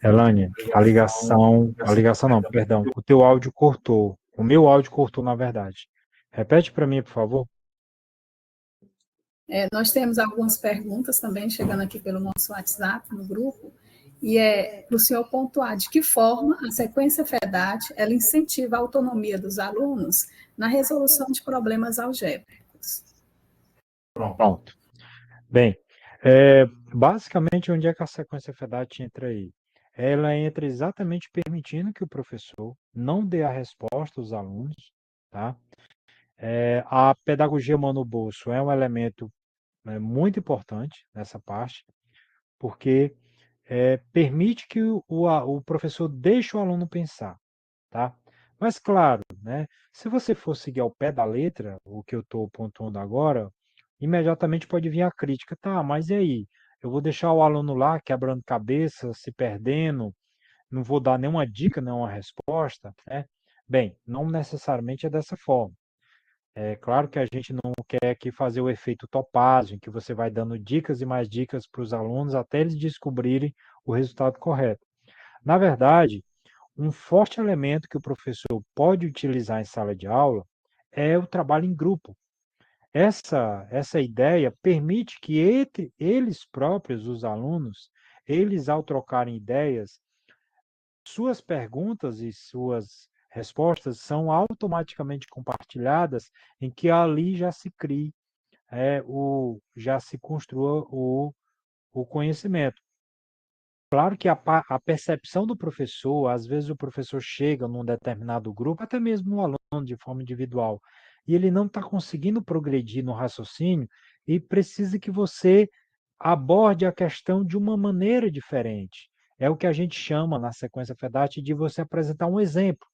Elane, a ligação não, perdão, o teu áudio cortou, o meu áudio cortou, na verdade. Repete para mim, por favor. Nós temos algumas perguntas também chegando aqui pelo nosso WhatsApp, no grupo, e para o senhor pontuar de que forma a sequência FEDAT ela incentiva a autonomia dos alunos na resolução de problemas algébricos. Pronto. Bem, basicamente, onde é que a sequência FEDAT entra aí? Ela entra exatamente permitindo que o professor não dê a resposta aos alunos, tá? A pedagogia mão no bolso é um elemento muito importante nessa parte, porque permite que o professor deixe o aluno pensar, tá? Mas claro, né, se você for seguir ao pé da letra, o que eu estou pontuando agora, imediatamente pode vir a crítica, tá, mas e aí? Eu vou deixar o aluno lá quebrando cabeça, se perdendo, não vou dar nenhuma dica, nenhuma resposta, né? Bem, não necessariamente é dessa forma. É claro que a gente não quer aqui fazer o efeito topázio, em que você vai dando dicas e mais dicas para os alunos até eles descobrirem o resultado correto. Na verdade, um forte elemento que o professor pode utilizar em sala de aula é o trabalho em grupo. Essa ideia permite que eles próprios, os alunos, eles ao trocarem ideias, suas perguntas e suas respostas são automaticamente compartilhadas, em que ali já se crie, já se construa o conhecimento. Claro que a percepção do professor, às vezes o professor chega num determinado grupo, até mesmo no aluno de forma individual, e ele não está conseguindo progredir no raciocínio e precisa que você aborde a questão de uma maneira diferente. É o que a gente chama na sequência FEDAT de você apresentar um exemplo.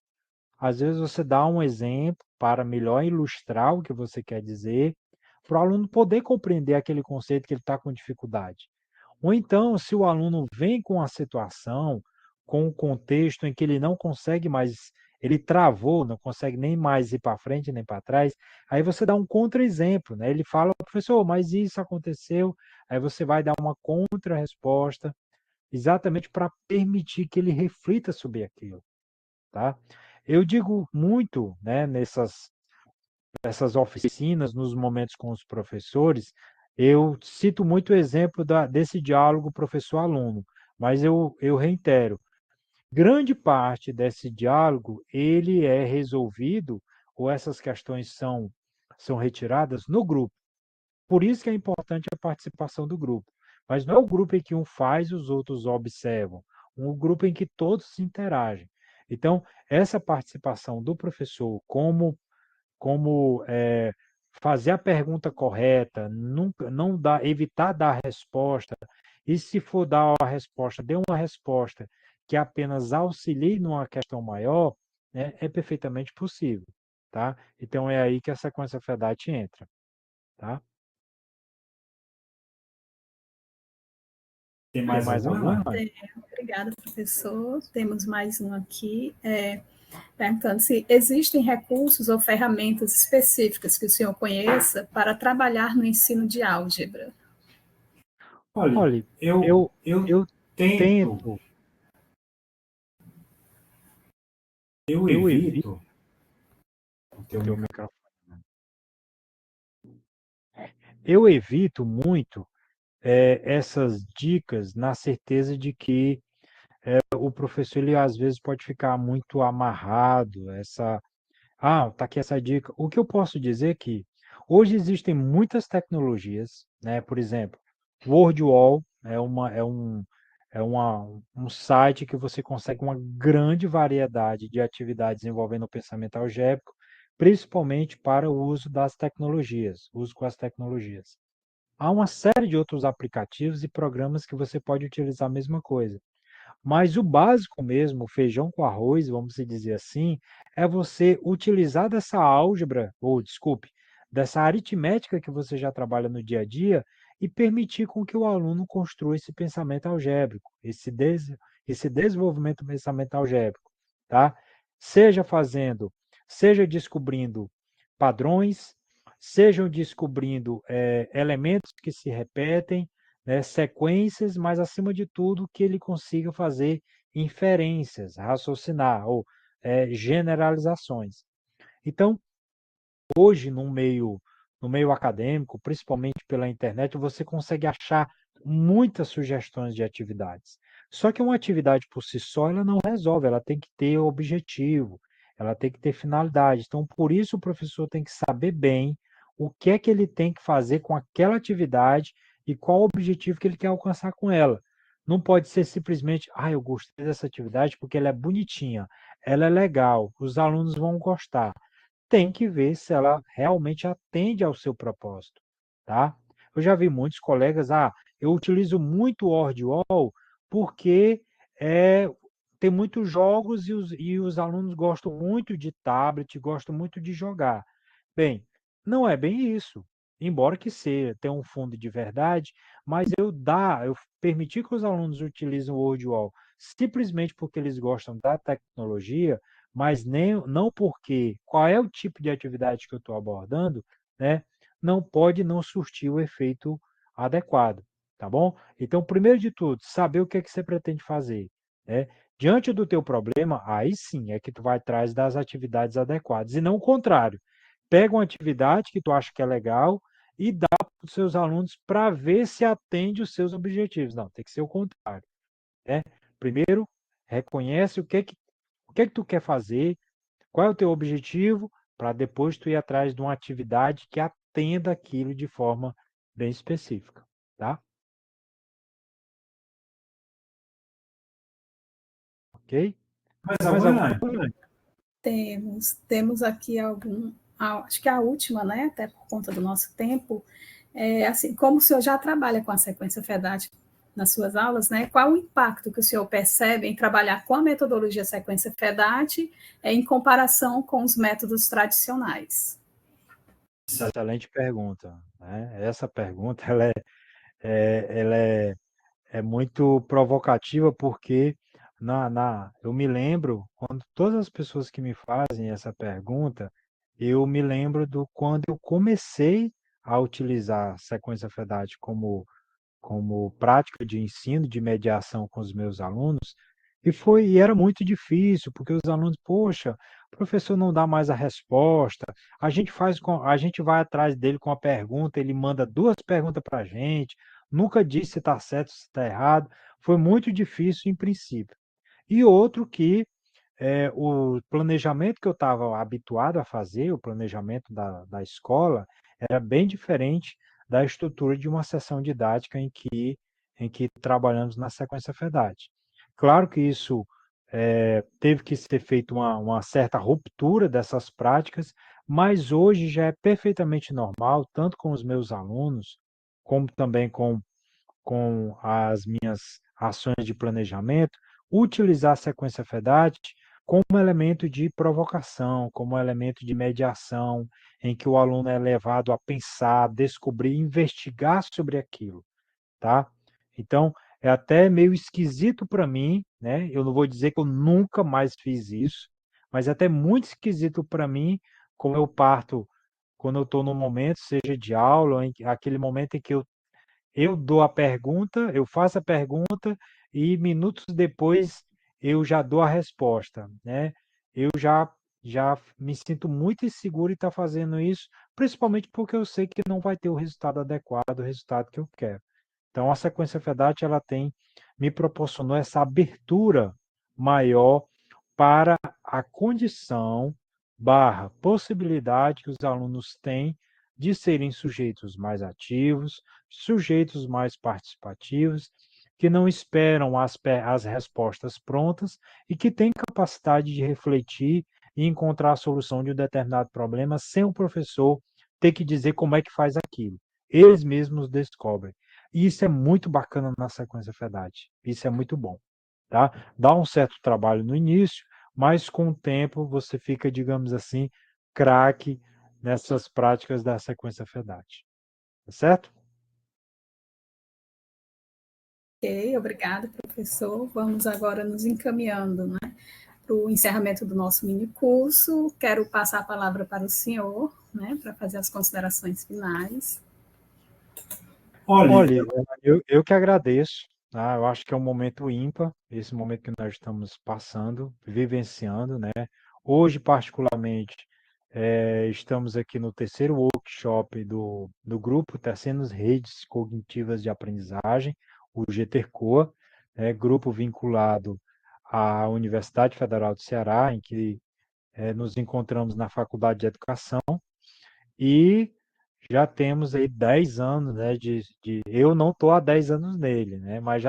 Às vezes você dá um exemplo para melhor ilustrar o que você quer dizer, para o aluno poder compreender aquele conceito que ele está com dificuldade. Ou então, se o aluno vem com a situação, com um contexto em que ele não consegue mais, ele travou, não consegue nem mais ir para frente nem para trás, aí você dá um contra-exemplo, né? Ele fala, professor, mas isso aconteceu, aí você vai dar uma contra-resposta, exatamente para permitir que ele reflita sobre aquilo, tá? Eu digo muito, né, nessas oficinas, nos momentos com os professores, eu cito muito o exemplo desse diálogo professor-aluno, mas eu reitero, grande parte desse diálogo, ele é resolvido, ou essas questões são retiradas no grupo. Por isso que é importante a participação do grupo. Mas não é o grupo em que um faz e os outros observam, um grupo em que todos se interagem. Então, essa participação do professor como fazer a pergunta correta, nunca, não dar, evitar dar a resposta, e se for dar a resposta, dê uma resposta que apenas auxilie numa questão maior, né, é perfeitamente possível, tá? Então é aí que a sequência FEDAT entra, tá? Tem mais alguma? Obrigada, professor. Temos mais um aqui. Perguntando se existem recursos ou ferramentas específicas que o senhor conheça para trabalhar no ensino de álgebra. Olha, eu eu tento, eu evito o teu microfone. Eu evito muito essas dicas na certeza de que o professor ele às vezes pode ficar muito amarrado, tá aqui essa dica. O que eu posso dizer é que hoje existem muitas tecnologias, né? Por exemplo, WordWall é um site que você consegue uma grande variedade de atividades envolvendo o pensamento algébrico, principalmente para o uso das tecnologias, uso com as tecnologias. há uma série de outros aplicativos e programas que você pode utilizar a mesma coisa. Mas o básico mesmo, o feijão com arroz, vamos dizer assim, é você utilizar dessa álgebra, ou desculpe, dessa aritmética que você já trabalha no dia a dia e permitir com que o aluno construa esse pensamento algébrico, esse desenvolvimento do pensamento algébrico, tá? Seja fazendo, seja descobrindo padrões, sejam descobrindo elementos que se repetem, né, sequências, mas acima de tudo que ele consiga fazer inferências, raciocinar ou generalizações. Então, hoje no meio acadêmico, principalmente pela internet, você consegue achar muitas sugestões de atividades. Só que uma atividade por si só ela não resolve, ela tem que ter objetivo, ela tem que ter finalidade. Então, por isso o professor tem que saber bem o que é que ele tem que fazer com aquela atividade e qual o objetivo que ele quer alcançar com ela. Não pode ser simplesmente, eu gostei dessa atividade porque ela é bonitinha, ela é legal, os alunos vão gostar. Tem que ver se ela realmente atende ao seu propósito, tá? Eu já vi muitos colegas, eu utilizo muito o WordWall porque tem muitos jogos e os alunos gostam muito de tablet, gostam muito de jogar. Bem, não é bem isso. Embora que seja, tenha um fundo de verdade, mas eu permitir que os alunos utilizem o WordWall simplesmente porque eles gostam da tecnologia, mas nem, não porque qual é o tipo de atividade que eu estou abordando, né, não pode não surtir o efeito adequado, tá bom? Então, primeiro de tudo, saber o que é que você pretende fazer, né? Diante do teu problema, aí sim é que tu vai atrás das atividades adequadas, e não o contrário. Pega uma atividade que tu acha que é legal e dá para os seus alunos para ver se atende os seus objetivos. Não, tem que ser o contrário, né? Primeiro, reconhece o que é que tu quer fazer, qual é o teu objetivo, para depois tu ir atrás de uma atividade que atenda aquilo de forma bem específica, tá? Ok? Mas Mais alguma agora, coisa? Temos aqui acho que a última, né, até por conta do nosso tempo, assim, como o senhor já trabalha com a sequência FEDAT nas suas aulas, né, qual o impacto que o senhor percebe em trabalhar com a metodologia sequência FEDAT em comparação com os métodos tradicionais? Excelente pergunta, né? Essa pergunta ela é muito provocativa porque eu me lembro, quando todas as pessoas que me fazem essa pergunta, eu me lembro do quando eu comecei a utilizar a sequência FEDAT como prática de ensino, de mediação com os meus alunos, e era muito difícil, porque os alunos, poxa, o professor não dá mais a resposta, a gente vai atrás dele com a pergunta, ele manda duas perguntas para a gente, nunca diz se está certo, se está errado, foi muito difícil em princípio. E outro que o planejamento que eu estava habituado a fazer, o planejamento da escola, era bem diferente da estrutura de uma sessão didática em que trabalhamos na sequência FEDAT. Claro que isso teve que ser feita uma certa ruptura dessas práticas, mas hoje já é perfeitamente normal, tanto com os meus alunos, como também com as minhas ações de planejamento, utilizar a sequência FEDAT como elemento de provocação, como elemento de mediação, em que o aluno é levado a pensar, descobrir, investigar sobre aquilo, tá? Então, é até meio esquisito para mim, né? Eu não vou dizer que eu nunca mais fiz isso, mas é até muito esquisito para mim como eu parto quando eu estou num momento, seja de aula, aquele momento em que eu dou a pergunta, eu faço a pergunta e minutos depois eu já dou a resposta, né? Eu já me sinto muito inseguro em estar fazendo isso, principalmente porque eu sei que não vai ter o resultado adequado, o resultado que eu quero. Então, a sequência FEDAT, ela me proporcionou essa abertura maior para a condição barra possibilidade que os alunos têm de serem sujeitos mais ativos, sujeitos mais participativos, que não esperam as respostas prontas e que têm capacidade de refletir e encontrar a solução de um determinado problema sem o professor ter que dizer como é que faz aquilo. eles mesmos descobrem. E isso é muito bacana na sequência FEDAT. Isso é muito bom, tá? Dá um certo trabalho no início, mas com o tempo você fica, digamos assim, craque nessas práticas da sequência FEDAT. Tá certo? Ok, obrigada, professor. Vamos agora nos encaminhando, né, para o encerramento do nosso mini curso. Quero passar a palavra para o senhor, né, para fazer as considerações finais. Olha, eu que agradeço, tá? Eu acho que é um momento ímpar, esse momento que nós estamos passando, vivenciando, né? Hoje, particularmente, estamos aqui no terceiro workshop do grupo Tecendo Redes Cognitivas de Aprendizagem, o GTRCOA, grupo vinculado à Universidade Federal do Ceará, em que nos encontramos na Faculdade de Educação, e já temos aí 10 anos, né, eu não estou há 10 anos nele, né, mas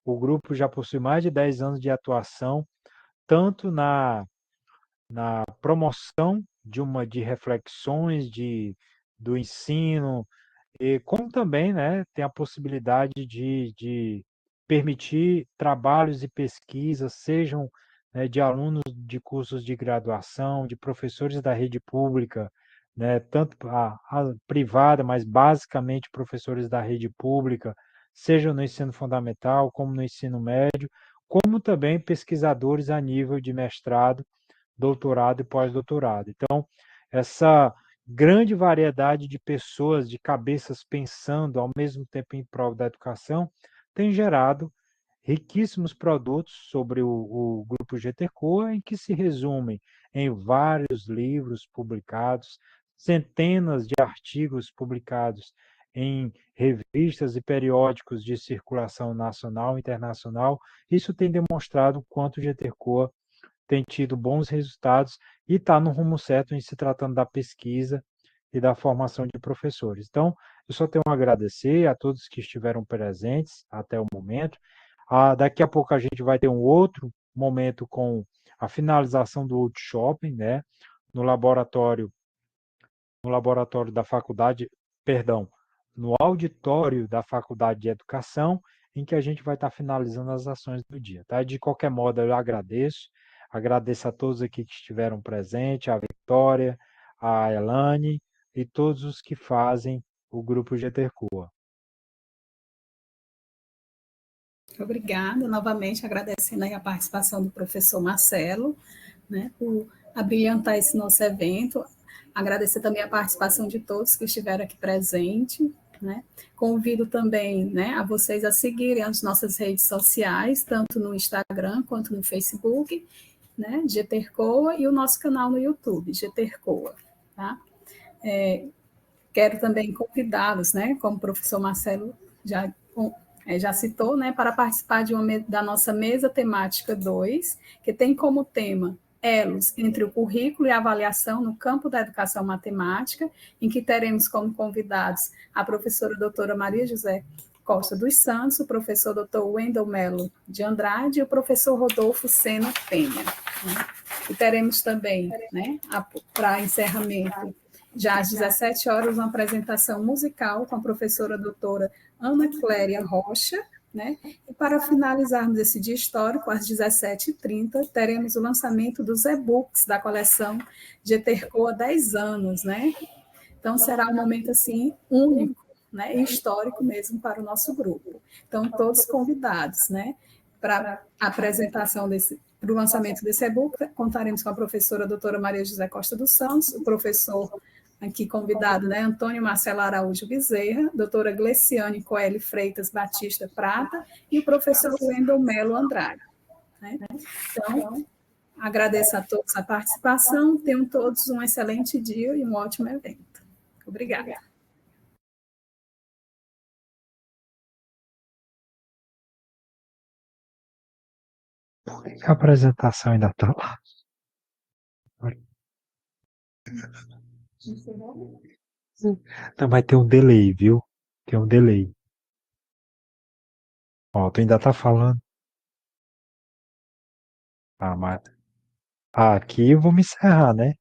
o grupo já possui mais de 10 anos de atuação, tanto na promoção de reflexões do ensino, e como também, né, tem a possibilidade de permitir trabalhos e pesquisas, sejam, né, de alunos de cursos de graduação, de professores da rede pública, né, tanto a privada, mas basicamente professores da rede pública, seja no ensino fundamental, como no ensino médio, como também pesquisadores a nível de mestrado, doutorado e pós-doutorado. Então, essa grande variedade de pessoas, de cabeças pensando ao mesmo tempo em prol da educação, tem gerado riquíssimos produtos sobre o Grupo GTCOA, em que se resumem em vários livros publicados, centenas de artigos publicados em revistas e periódicos de circulação nacional e internacional. Isso tem demonstrado o quanto o GTCOA tem tido bons resultados e está no rumo certo em se tratando da pesquisa e da formação de professores. Então, eu só tenho a agradecer a todos que estiveram presentes até o momento. Daqui a pouco a gente vai ter um outro momento com a finalização do workshop, né, no laboratório, da faculdade, perdão, no auditório da Faculdade de Educação, em que a gente vai estar finalizando as ações do dia, tá? De qualquer modo, eu agradeço a todos aqui que estiveram presentes, a Vitória, a Elane e todos os que fazem o grupo GTCOA. Obrigada, novamente agradecendo aí a participação do professor Marcelo, né, por abrilhantar esse nosso evento. Agradecer também a participação de todos que estiveram aqui presentes, né? Convido também, né, a vocês a seguirem as nossas redes sociais, tanto no Instagram quanto no Facebook, né, GTRCOA, e o nosso canal no YouTube, GTRCOA, tá? Quero também convidá-los, né, como o professor Marcelo já citou, né, para participar da nossa mesa temática 2, que tem como tema elos entre o currículo e a avaliação no campo da educação matemática, em que teremos como convidados a professora doutora Maria José Costa dos Santos, o professor doutor Wendel Melo de Andrade e o professor Rodolfo Sena Penha. Né? E teremos também, né, para encerramento, já às 17 horas, uma apresentação musical com a professora doutora Ana Cléria Rocha, né? E para finalizarmos esse dia histórico, às 17h30, teremos o lançamento dos e-books da coleção GTRCOA 10 anos, né? Então, será um momento, assim, único, né? E histórico mesmo para o nosso grupo. Então, todos convidados, né? Para a apresentação para o lançamento desse e-book, contaremos com a professora doutora Maria José Costa dos Santos, o professor aqui convidado, né, Antônio Marcelo Araújo Bezerra, doutora Gleciane Coelho Freitas Batista Prata e o professor Wendel Melo Andrade. Né? Então, agradeço a todos a participação, tenham todos um excelente dia e um ótimo evento. Obrigada. A apresentação ainda está lá. Não, vai ter um delay, viu? Tem um delay. Ó, tu ainda tá falando. Mas aqui eu vou me encerrar, né?